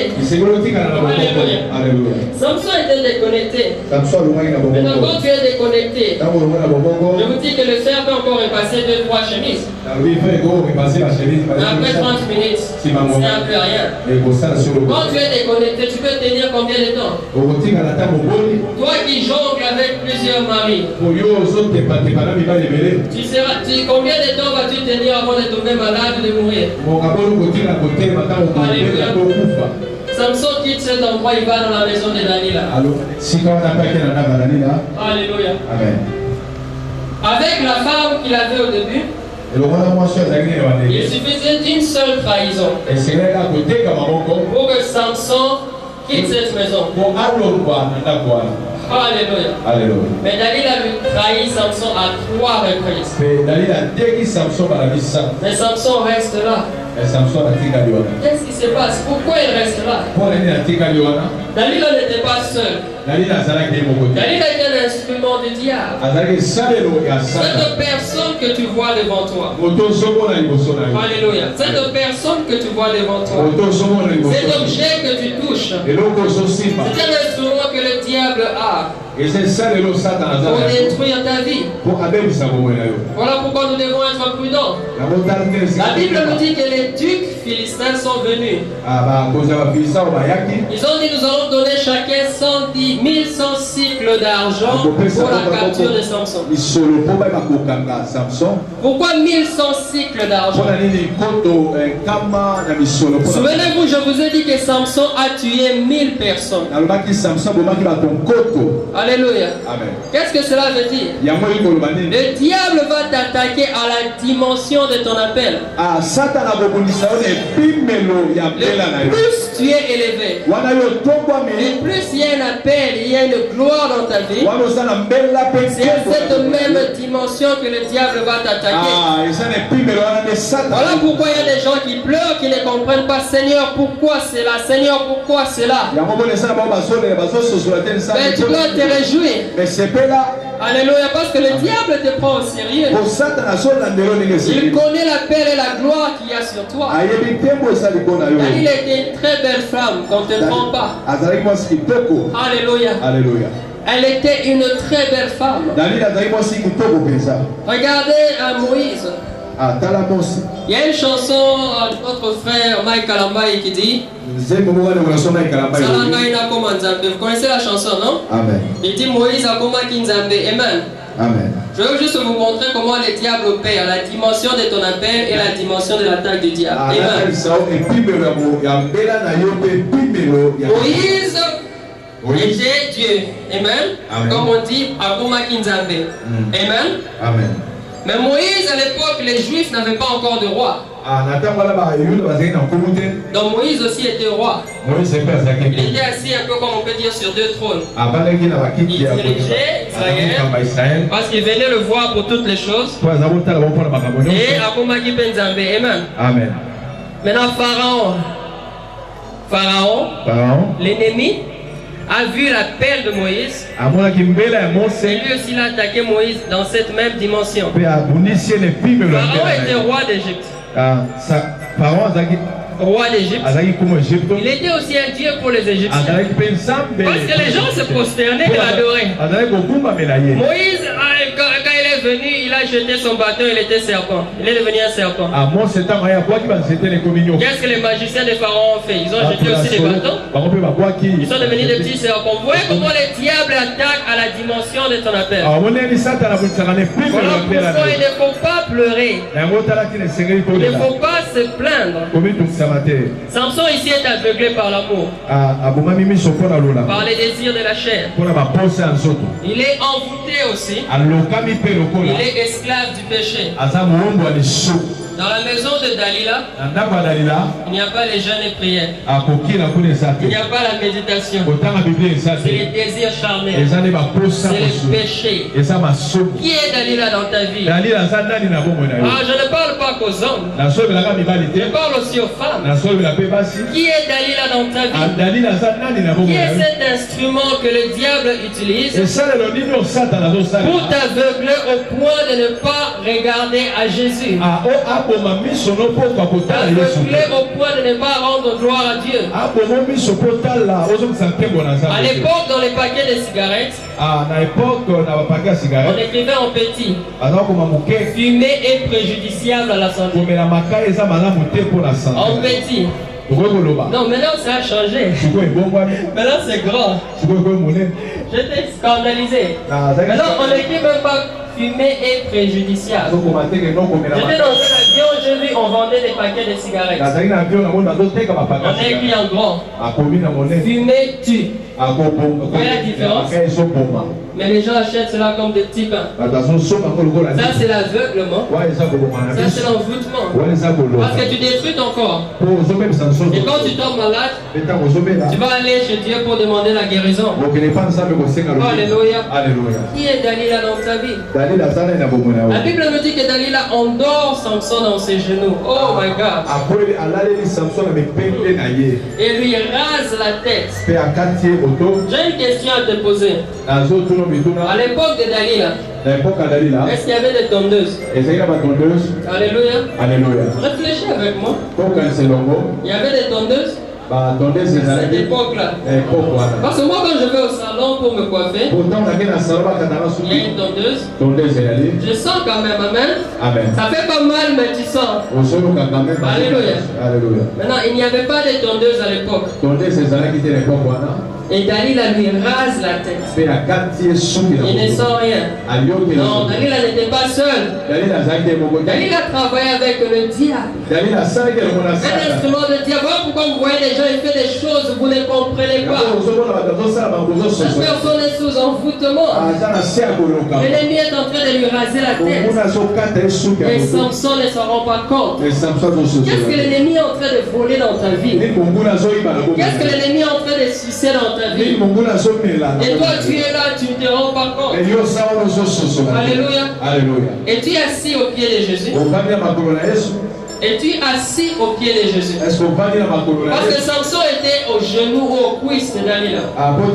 Alléluia. Samson était déconnecté. Maintenant, quand tu es déconnecté, je vous dis que le fer peut encore repasser 2-3 chemises. Mais après 30 minutes, c'est un peu rien. Quand tu es déconnecté, tu peux tenir combien de temps? Toi qui jongles avec plusieurs maris, combien de temps vas-tu tenir avant de tomber malade ou de mourir? Alléluia. Samson quitte cet endroit, il va dans la maison de Dalila. Alléluia. Amen. Avec la femme qu'il avait au début, il suffisait d'une seule trahison pour que Samson quitte cette maison. Alléluia. Mais Dalila lui trahit Samson à 3 reprises. Mais Samson reste là. Qu'est-ce qui se passe? Pourquoi il reste là? Dalila n'était pas seul. Dalila est un instrument du diable. Cette personne que tu vois devant toi. Alléluia. Cette personne que tu vois devant toi. Cet objet que tu touches. C'est un instrument que le diable a. Pour détruire ta vie. Voilà pourquoi nous devons être prudents. La Bible nous dit que les ducs philistins sont venus. Ils ont dit: nous allons donner chacun 110 1100 cycles d'argent pour la capture de Samson. Pourquoi 1100 cycles d'argent? Souvenez-vous, je vous ai dit que Samson a tué 1000 personnes. Alléluia. Qu'est-ce que cela veut dire? Le diable va t'attaquer à la dimension de ton appel. Le plus tu es élevé, le plus il y a un appel, il y a une gloire dans ta vie, c'est à cette même dimension que le diable va t'attaquer. Voilà pourquoi il y a des gens qui pleurent, qui ne comprennent pas: Seigneur, pourquoi c'est là? Seigneur, pourquoi c'est là? Mais tu dois te réjouir. Alléluia, parce que le diable te prend au sérieux. Il connaît l'appel et la gloire qu'il y a sur toi. Il était une très belle femme, donc ne te trompe pas. Alléluia. Elle était une très belle femme. Regardez Moïse. Il y a une chanson de notre frère Mike Kalambaï qui dit: vous connaissez la chanson, non? Amen. Il dit: Moïse a combattu Nzambe. Amen. Amen. Je veux juste vous montrer comment le diable opère, la dimension de ton appel et la dimension de l'attaque du diable. Amen. Moïse était Dieu. Amen. Comme on dit, Akuma Kinzambe. Amen. Amen. Mais Moïse, à l'époque, les Juifs n'avaient pas encore de roi. Donc Moïse aussi était roi. Il était assis un peu, comme on peut dire, sur 2 trônes. Il dirigeait Israël parce qu'il venait le voir pour toutes les choses. Et Akomaki Penzambe. Amen. Maintenant Pharaon, l'ennemi, a vu l'appel de Moïse. Et lui aussi il a attaqué Moïse dans cette même dimension. Pharaon était roi d'Égypte. Roi d'Égypte. Il était aussi un dieu pour les Égyptiens. Parce que les gens se prosternaient et l'adoraient. Moïse, quand il est venu, il a jeté son bâton, il était serpent. Il est devenu un serpent. Qu'est-ce que les magiciens de Pharaon ont fait? Ils ont jeté aussi des bâtons. Ils sont devenus des petits serpents. Vous voyez comment le diable attaque à la dimension de ton appel. Voilà pourquoi il ne faut pas pleurer. Il ne faut pas se plaindre. Samson ici est aveuglé par l'amour, par les désirs de la chair. Il est envoûté aussi. Il est esclave du péché. Dans la maison de Dalila, il n'y a pas les jeûnes et prières. Il n'y a pas la méditation. C'est les désirs charnels. C'est les péchés. Qui est Dalila dans ta vie? Ah, je ne parle pas qu'aux hommes. Je parle aussi aux femmes. Qui est Dalila dans ta vie? Qui est cet instrument que le diable utilise pour t'aveugler au point de ne pas regarder à Jésus? T'aveugler au point de ne pas rendre gloire à Dieu. À l'époque, dans les paquets de cigarettes, on écrivait en petit: fumer est préjudiciable à la santé. En petit. Non, maintenant ça a changé. Maintenant c'est grand. J'étais scandalisé. Maintenant on n'écrit même pas fumer est préjudiciable. J'étais dans un avion, j'ai vu on vendait des paquets de cigarettes. On a écrit en grand: fumer tue. Vous voyez la différence? Mais les gens achètent cela comme des petits pains. Ça c'est l'aveuglement. Ça c'est l'envoûtement. Parce que tu détruis ton corps. Et quand tu tombes malade, tu vas aller chez Dieu pour demander la guérison. Alléluia. Qui est Dalila dans ta vie? La Bible me dit que Dalila endort Samson dans ses genoux. Oh my God. Et lui rase la tête. J'ai une question à te poser. À l'époque de Dalila, est-ce qu'il y avait des tondeuses? Alléluia. Réfléchis avec moi. Il y avait des tondeuses à cette époque-là. Parce que moi, quand je vais au salon pour me coiffer, il y a une tondeuse. Je sens quand même, amen. Ça fait pas mal, mais tu sens. Alléluia. Maintenant, il n'y avait pas de tondeuse à l'époque. Et Dalila lui rase la tête. Il ne sent rien. Non, Dalila n'était pas seule. Dalila travaillait avec le diable. Un instrument de diable. Voilà pourquoi vous voyez les gens, ils font des choses, vous ne comprenez pas. Cette personne est sous envoûtement. L'ennemi est en train de lui raser la tête. Et Samson ne s'en rend pas compte. Qu'est-ce que l'ennemi est en train de voler dans ta vie? Qu'est-ce que l'ennemi est en train de sucer dans ta vie? Et toi tu es là, tu ne te rends pas compte. Alléluia. Et tu es assis au pied de Jésus. Et tu es assis au pied de Jésus. Parce que Samson était au genou ou au cuisse de Dalila. Où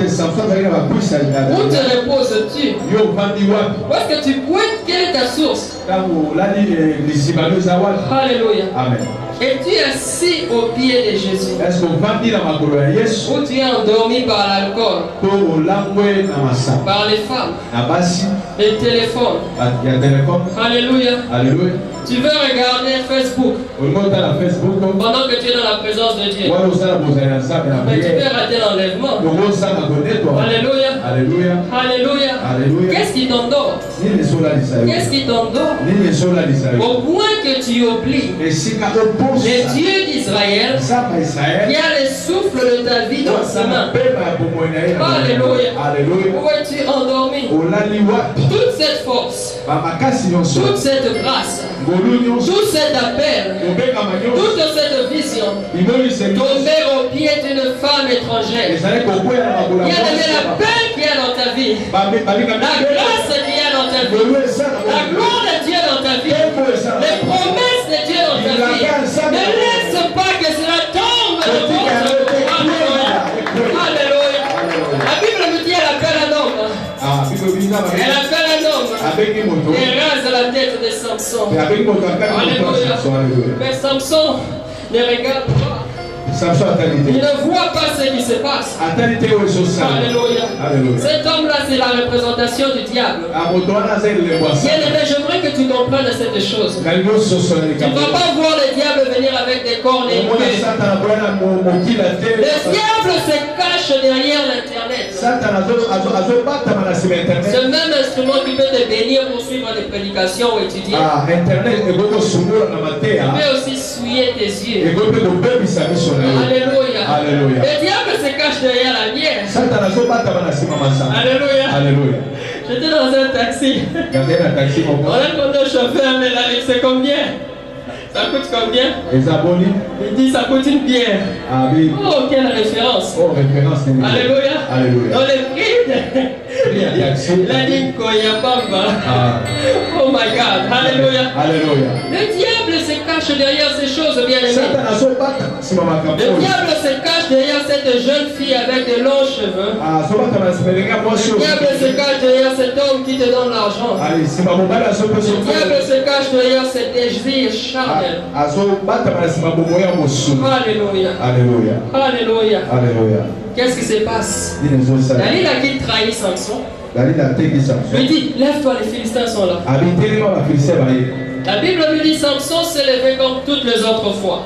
te reposes-tu? Où est-ce que tu pointes? Quelle est ta source? Alléluia. Amen. Et tu es assis au pied de Jésus. Ou tu es endormi par l'alcool, par les femmes, les téléphones. Alléluia. Tu veux regarder Facebook pendant que tu es dans la présence de Dieu. Mais tu peux rater l'enlèvement. Alléluia. Qu'est-ce qui t'endort? Qu'est-ce qui t'endort? Au point que tu oublies le Dieu d'Israël qui a le souffle de ta vie dans sa main. Alléluia. Où es-tu endormi? Toute cette force, toute cette grâce, tout cet appel, toute cette vision tombée au pied d'une femme étrangère. Il y a la paix qui est dans ta vie, la grâce qui est dans ta vie, la gloire de Dieu dans ta vie, les promesses de Dieu dans ta vie. Ne laisse pas que cela tombe de votre vie. Alléluia. La Bible nous dit elle appelle un homme. Elle appelle un homme. Et rase la tête de Samson. Alléluia. Mais Samson ne regarde pas. Il ne voit pas ce qui se passe. Alléluia. Cet homme-là, c'est la représentation du diable. Bien-aimé, j'aimerais que tu comprennes cette chose. Tu ne vas pas voir le diable venir avec des cornes et une queue. Le diable se cache derrière l'Internet. Ce même instrument qui peut te bénir pour suivre des prédications ou étudier. Il peut aussi souiller tes yeux. Alléluia. Le diable se cache derrière la lumière. Alléluia. J'étais dans un taxi. On a demandé au chauffeur, mais là, c'est combien? Ça coûte combien? Ezaboni. Il dit ça coûte une bière. Ah oui. Oh, quelle référence. Oh, référence. Alléluia. Alléluia. Dans les prix. Il a dit Koyabamba. Oh my God. Alléluia. Alléluia. Le diable se cache derrière ces choses, bien aimés. Le diable se cache derrière cette jeune fille avec de longs cheveux. Le diable se cache derrière cet homme qui te donne l'argent. Le diable se cache derrière cet désir charnel. Alléluia. Alléluia. Alléluia. Alléluia. Qu'est-ce qui se passe? Dalila qui trahit Samson. Lui dit, lève-toi, les Philistins sont là. La Bible lui dit, Samson s'est levé comme toutes les autres fois.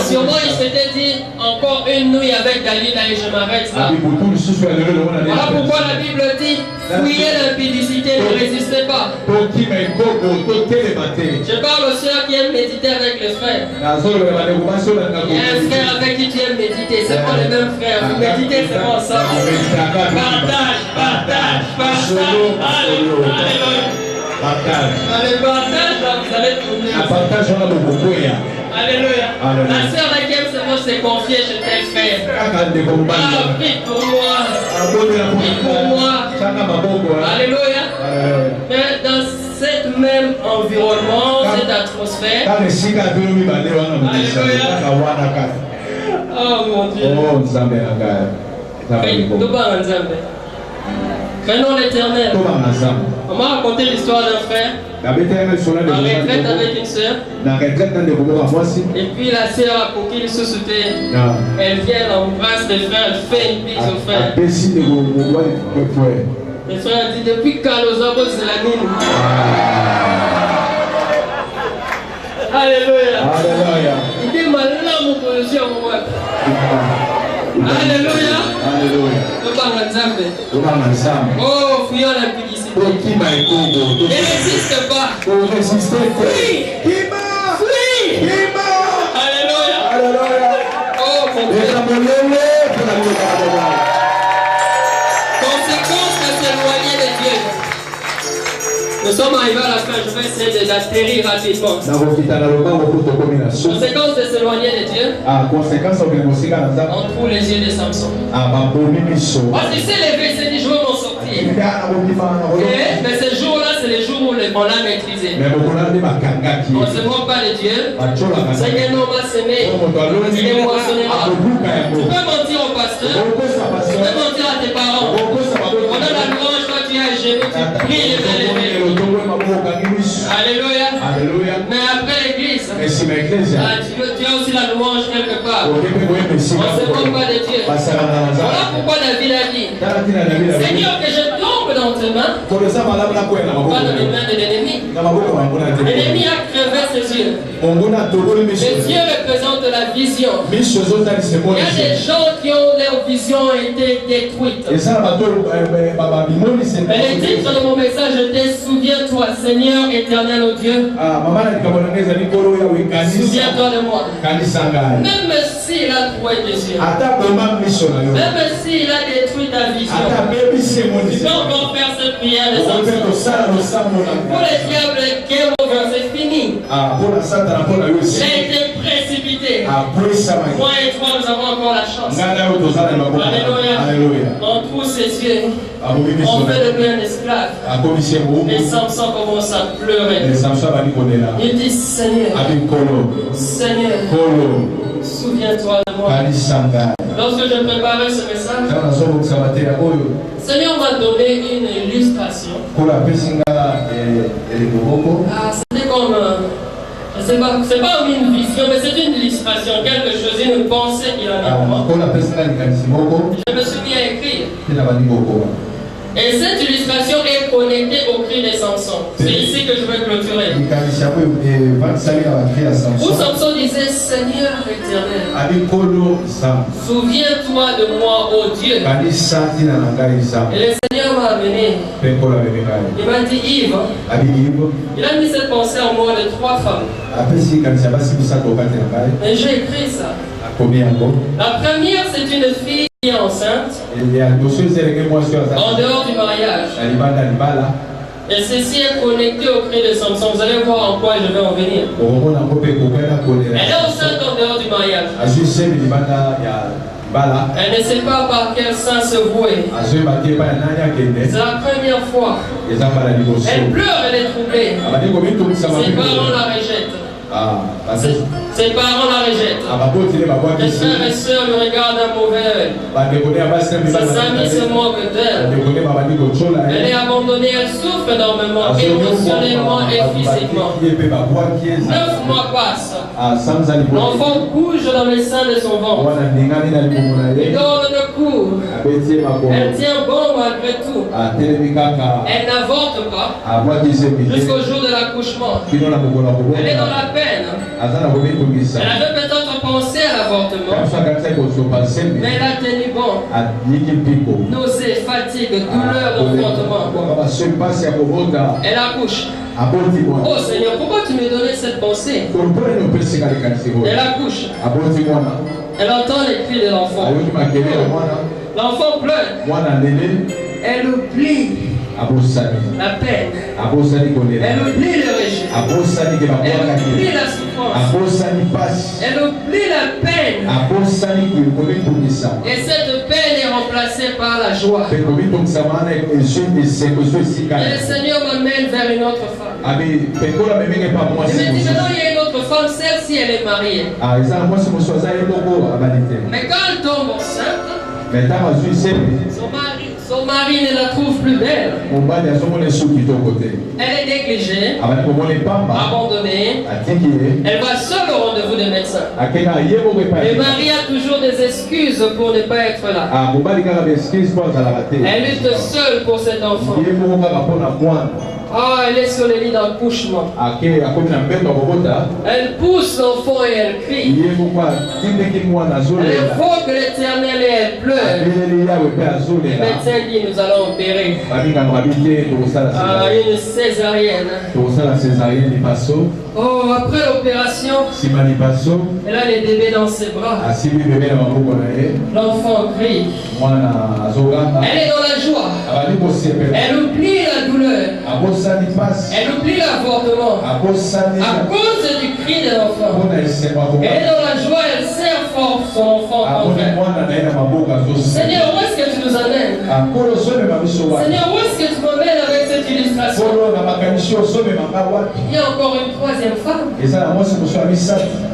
Sûrement il s'était dit, encore une nuit avec Dalila et je m'arrête là. Voilà pourquoi la Bible dit, fuyez l'impudicité, ne résistez pas. Je parle aux soeurs qui aiment méditer avec les frères. Il y a un frère avec qui tu aimes méditer, c'est pas les mêmes frères. Vous méditez, c'est pas ensemble. Partage, partage, partage. Alléluia. Allez, partage, là, vous allez tourner. Alléluia. La sœur à qui aime seulement se confier chez tel frère. Prie pour moi. Prie pour moi. Alléluia. Mais dans cet même environnement, cette atmosphère. Alléluia. Oh mon Dieu. Craignons l'Éternel. On m'a raconté l'histoire d'un frère en retraite avec une sœur. Et puis la sœur a pour qu'il se soutient. Elle vient, elle embrasse le frère, elle fait une bise au frère. Le frère dit depuis quand nous avons la mine. Alléluia. Il dit malheur mon position moi. Alléluia. Oh, fuyons l'impudicité. Ne résiste pas. Fuis. Alléluia. Oh, mon Dieu. Conséquence de s'éloigner de Dieu. Nous sommes arrivés à la fin, je vais essayer d'atterrir rapidement. Conséquence de s'éloigner de Dieu. On trouve les yeux de Samson. Parce qu'il s'est levé, il s'est dit je veux m'en sortir. Mais ce jour-là, c'est le jour où on l'a maîtrisé. On ne se moque pas de Dieu. C'est qu'un homme a semé. Il moissonnera. Tu peux mentir au pasteur. Tu peux mentir à tes parents. Pendant la louange, toi tu as gêné, tu pries les élevés. Alléluia. Mais après l'église, tu as aussi la louange quelque part. On ne se moque pas de Dieu. Voilà pourquoi David a dit Seigneur, que je tombe dans tes mains, pas dans les mains de l'ennemi. L'ennemi a crevé ses yeux. Les yeux représentent la vision. Il y a des gens qui ont leur vision été détruite. Et le titre de mon message était Souviens-toi, Seigneur éternel au Dieu. Souviens-toi de moi. Même s'il a trouvé tes yeux, même s'il a détruit ta vision, tu peux encore faire cette prière de Samson. Pour les diables, game over, c'est fini. J'ai été précipité. Moi et toi, nous avons encore la chance. Alléluia. On trouve ses yeux. On fait de lui un esclave. Et Samson commence à pleurer. Il dit Seigneur, souviens-toi de moi. Lorsque je préparais ce message, Seigneur m'a donné une illustration. C'était comme, c'est pas une vision, mais c'est une illustration, quelque chose, une pensée qu'il a mis en moi. Je me suis mis à écrire. Et cette illustration est connectée au cri de Samson. C'est ici que je vais clôturer. Où Samson disait Seigneur éternel, souviens-toi de moi, ô Dieu. Et le Seigneur m'a amené. Il m'a dit Yves. Il a mis cette pensée en moi de 3 femmes. Mais j'ai écrit ça. La première, c'est une fille qui est enceinte en dehors du mariage. Et ceci est connecté au cri de Samson. Vous allez voir en quoi je vais en venir. Elle est enceinte en dehors du mariage. Elle ne sait pas par quel sein se vouer. C'est la première fois. Elle pleure, elle est troublée. Ses parents la rejettent. Ses parents la rejettent. Les frères et sœurs le regardent d'un mauvais œil. Ses amis se moquent d'elle. Elle est abandonnée, elle souffre énormément, émotionnellement et physiquement. 9 mois passent. L'enfant bouge dans les seins de son ventre. Il dort le court. Elle tient bon malgré tout. Elle n'avorte pas jusqu'au jour de l'accouchement. Elle est dans la peine. Elle avait peut-être pensé à l'avortement, mais elle a tenu bon. Nausées, fatigue, douleur, d'enfantement. Elle accouche. Oh Seigneur, pourquoi tu me donnais cette pensée? Elle accouche. Elle entend les cris de l'enfant. L'enfant pleure. Elle oublie la peine. Elle oublie le rejet. Elle oublie la souffrance. Elle oublie la peine. Et cette peine est remplacée par la joie. Et le Seigneur m'amène vers une autre femme. Il me dit maintenant il y a une autre femme, celle-ci elle est mariée. Mais quand elle tombe enceinte, son mari ne la trouve plus belle. Elle est négligée, abandonnée. Elle va seule au rendez-vous des médecins. Le mari a toujours des excuses pour ne pas être là. Elle lutte seule pour cet enfant. Elle est sur le lit d'accouchement. Elle pousse l'enfant et elle crie. Elle invoque l'Éternel et elle pleure. Le médecin dit nous allons opérer. Une césarienne. Après l'opération, elle a le bébé dans ses bras. L'enfant crie. Elle est dans la joie. Elle oublie la douleur. Elle oublie l'avortement à cause du cri de l'enfant. Elle est dans la joie, elle serre fort son enfant. Seigneur, où est-ce que tu nous amènes? Seigneur, où est-ce que tu m'amènes avec cette illustration? Il y a encore une troisième femme.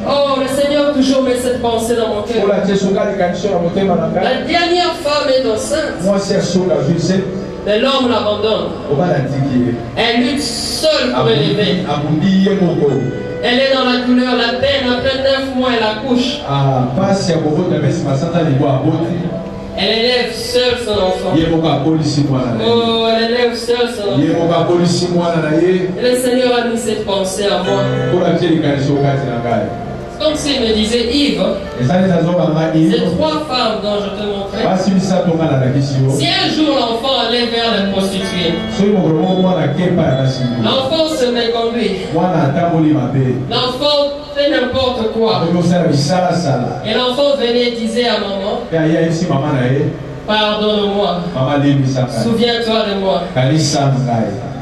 Oh, le Seigneur toujours met cette pensée dans mon cœur. La dernière femme est enceinte. Mais l'homme l'abandonne. Elle lutte seule pour élever. Elle est dans la douleur, la peine. Après 9 mois, elle accouche. Elle élève seule son enfant. Oh, elle élève seule son enfant. Et le Seigneur a mis cette pensée à moi. Comme s'il me disait, Yves, ces 3 femmes dont je te montrais, si un jour l'enfant allait vers les prostituées, l'enfant se méconduit, l'enfant fait n'importe quoi, et l'enfant venait et disait à maman, pardonne-moi, souviens-toi de moi.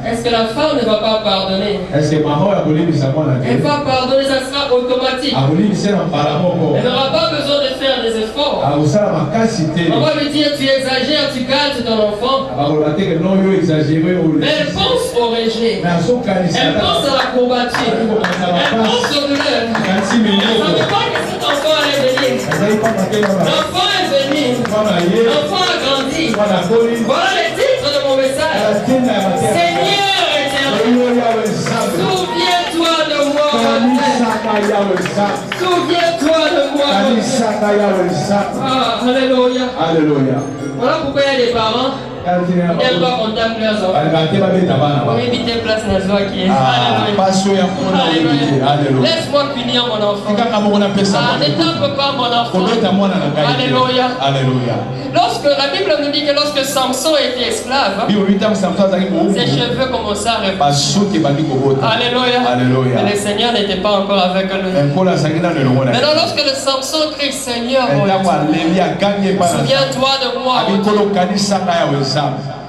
Est-ce que la femme ne va pas pardonner? Elle va pardonner, ça sera automatique. Elle n'aura pas besoin de faire des efforts. On va lui dire tu exagères, tu gâtes ton enfant. Mais elle pense au rejet. Elle pense à la courbature. Elle pense au douleur. Elle ne savait pas que cet enfant allait venir. L'enfant est venu. L'enfant a grandi. Voilà le titre de mon message. Seigneur éternel, souviens-toi de moi. Souviens-toi de moi. Alléluia. Voilà pourquoi il y a des parents qui n'aiment pas contacter leurs enfants. Oui, éviter place qui est. Laisse-moi punir mon enfant. Ne tape pas mon enfant. Alléluia. Lorsque la Bible nous dit que lorsque Samson était esclave, ses cheveux commençaient à repousser. Alléluia. Mais le Seigneur n'était pas encore avec lui. Maintenant, lorsque le Samson crie Seigneur, souviens-toi de moi.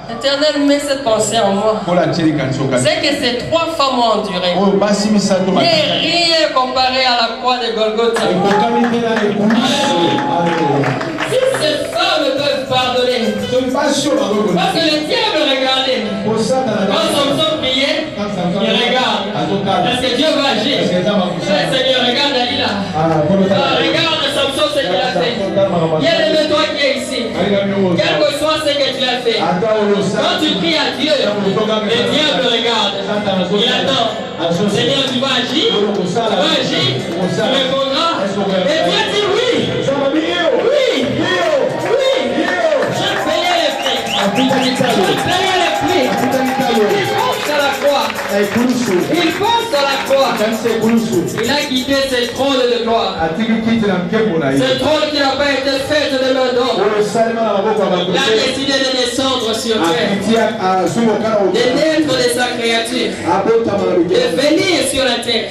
L'Éternel met cette pensée en moi. C'est que ces 3 femmes ont enduré. Et rien comparé à la croix de Golgotha. Si ces femmes peuvent pardonner, parce que le diable regardait. Quand Samson priait, il regarde. Est-ce que Dieu va agir? Seigneur, regarde Dalila. Regarde Samson, ce qu'il a fait. Bien-aimé-toi qui est ici. Quel que soit ce que tu as fait. Quand tu pries à Dieu, le diable regarde. Il attend. Seigneur, tu vas agir. Tu vas agir. Tu répondras. Et Dieu dit oui. Oui. Je payais les prix. Je payais les prix. Il pense à la croix. Il pense à la croix. Il a quitté ce trône de gloire. Ce trône qui n'a pas été fait de main d'homme. Il a décidé de descendre sur terre. De naître de sa créature. De venir sur la terre.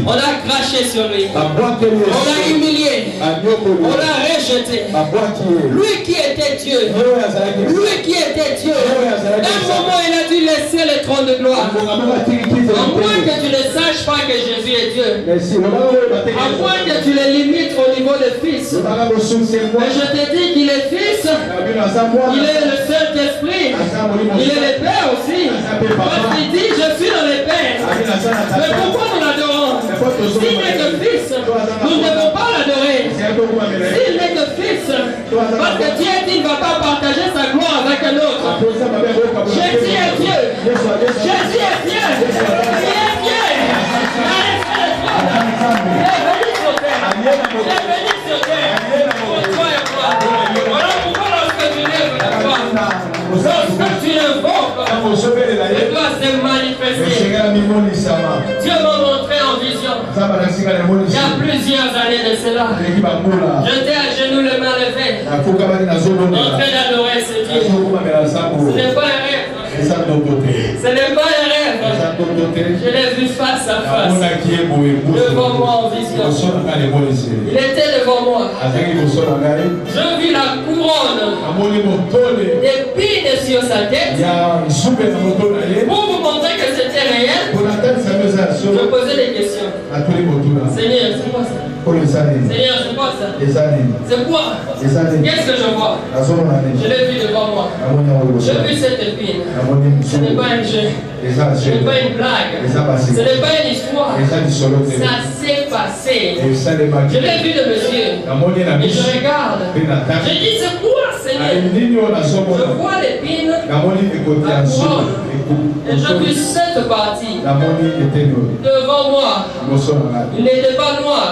On a craché sur lui. On l'a humilié. On l'a rejeté. Lui qui était Dieu. Lui qui était Dieu. À un moment, il a dû laisser le trône de gloire. À moins que tu ne saches pas que Jésus est Dieu. À moins que tu le limites au niveau de fils. Mais je te dis qu'il est fils. Il est le Saint-Esprit. Il est le Père aussi. Parce qu'il dit, je suis dans le Père. Mais pourquoi nous l'adorons? S'il n'est que fils, nous ne devons pas l'adorer. S'il n'est que fils, parce que Dieu dit, il ne va pas partager sa gloire avec un autre. Jésus est Dieu. Jésus est Dieu. Il est Dieu. Il est venu sur terre. Il est venu sur terre. Pour toi et moi. Voilà pourquoi lorsque tu lèves la croix, lorsque tu l'invoques, il doit se manifester. Dieu m'a montré en vision. Il y a plusieurs années de cela. J'étais à genoux, les mains levées, en train d'adorer ce Dieu. Ce n'est pas un rêve. Ce n'est pas un rêve. Je l'ai vu face à face. Devant moi en vision. Il était devant moi. Je vis la couronne d'épines sur sa tête. Pour vous montrer que c'était réel, je posais des questions. Seigneur, c'est quoi ça? Seigneur, c'est quoi ça? C'est quoi? Qu'est-ce que je vois? Je l'ai vu devant moi. J'ai vu cette épine. Ce n'est pas un jeu. Ce n'est pas une blague. Ce n'est pas une histoire. Ça s'est passé. Je l'ai vu de mes yeux. Et je regarde. Je dis, c'est quoi, Seigneur? Je vois l'épine. La couronne. Et je vis cette partie devant moi. Il n'était pas noir.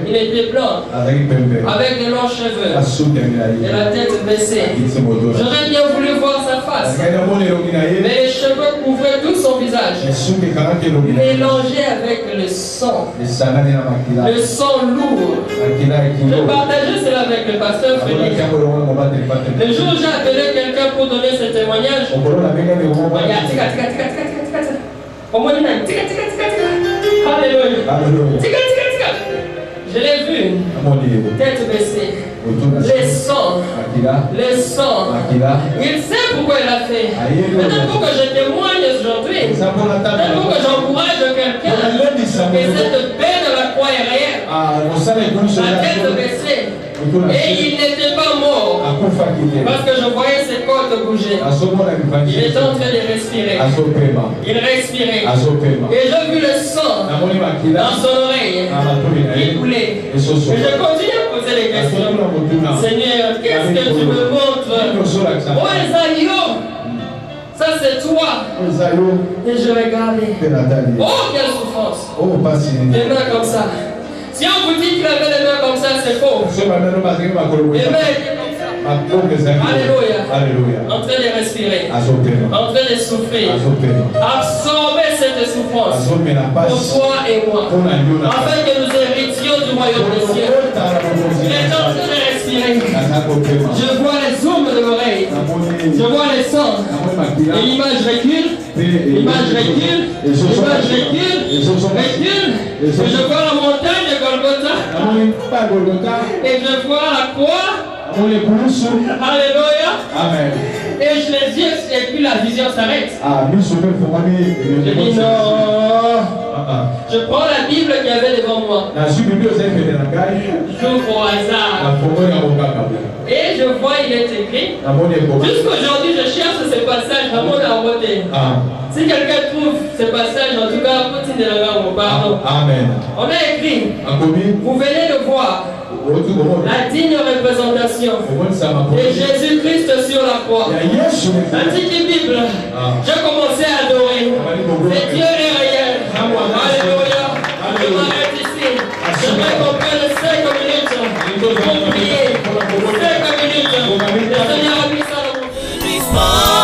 Il était blanc. Avec de longs cheveux. Et la tête baissée. J'aurais bien voulu voir sa face. Mais les cheveux couvraient tout son visage. Mélangé avec le sang. Le sang lourd. Je partageais cela avec le pasteur Félix. Le jour où j'ai appelé quelqu'un pour donner ce témoignage, Alléluia. Je l'ai vu, tête baissée, les sangs. Il sait pourquoi il a fait. Peut-être pour que je témoigne aujourd'hui, peut-être pour que j'encourage quelqu'un, que cette paix de la croix est réelle. La tête baissée. Et il n'était pas mort. Parce que je voyais ses côtes bouger. Il était en train de respirer. Il respirait. Et j'ai vu le sang dans son oreille. Il coulait. Et je continue à poser des questions. Seigneur, qu'est-ce que tu me montres? Oh Esaïo, ça c'est toi. Et je regardais. Oh, quelle souffrance. Les mains comme ça. Si on vous dit qu'il avait les mains comme ça, c'est faux. Les mains étaient comme ça. Alléluia. En train de respirer. En train de souffrir. Absorber cette souffrance. Pour toi et moi. Afin que nous héritions du royaume des cieux. Il est en train de respirer. Je vois les zooms de l'oreille. Je vois les sons. Et l'image recule. L'image recule. L'image recule. Recule. Et je vois la montagne de Golgotha. Et je vois la croix. Alléluia. Amen. Et je les dis, et puis la vision s'arrête. Je dis non. Je prends la Bible qu'il y avait devant moi. J'ouvre au hasard. Et je vois, il est écrit. Jusqu'aujourd'hui, je cherche ces passages. Si quelqu'un trouve ces passages, en tout cas, continue de pardon. Amen. On a écrit. Vous venez de voir la digne représentation de Jésus-Christ sur la croix. La petite Bible. J'ai commencé à adorer. C'est Dieu est réel. Alléluia. Je m'arrête ici. J'aimerais qu'on prenne 5 minutes pour prier. 5 minutes. Le Seigneur a mis ça dans mon cœur.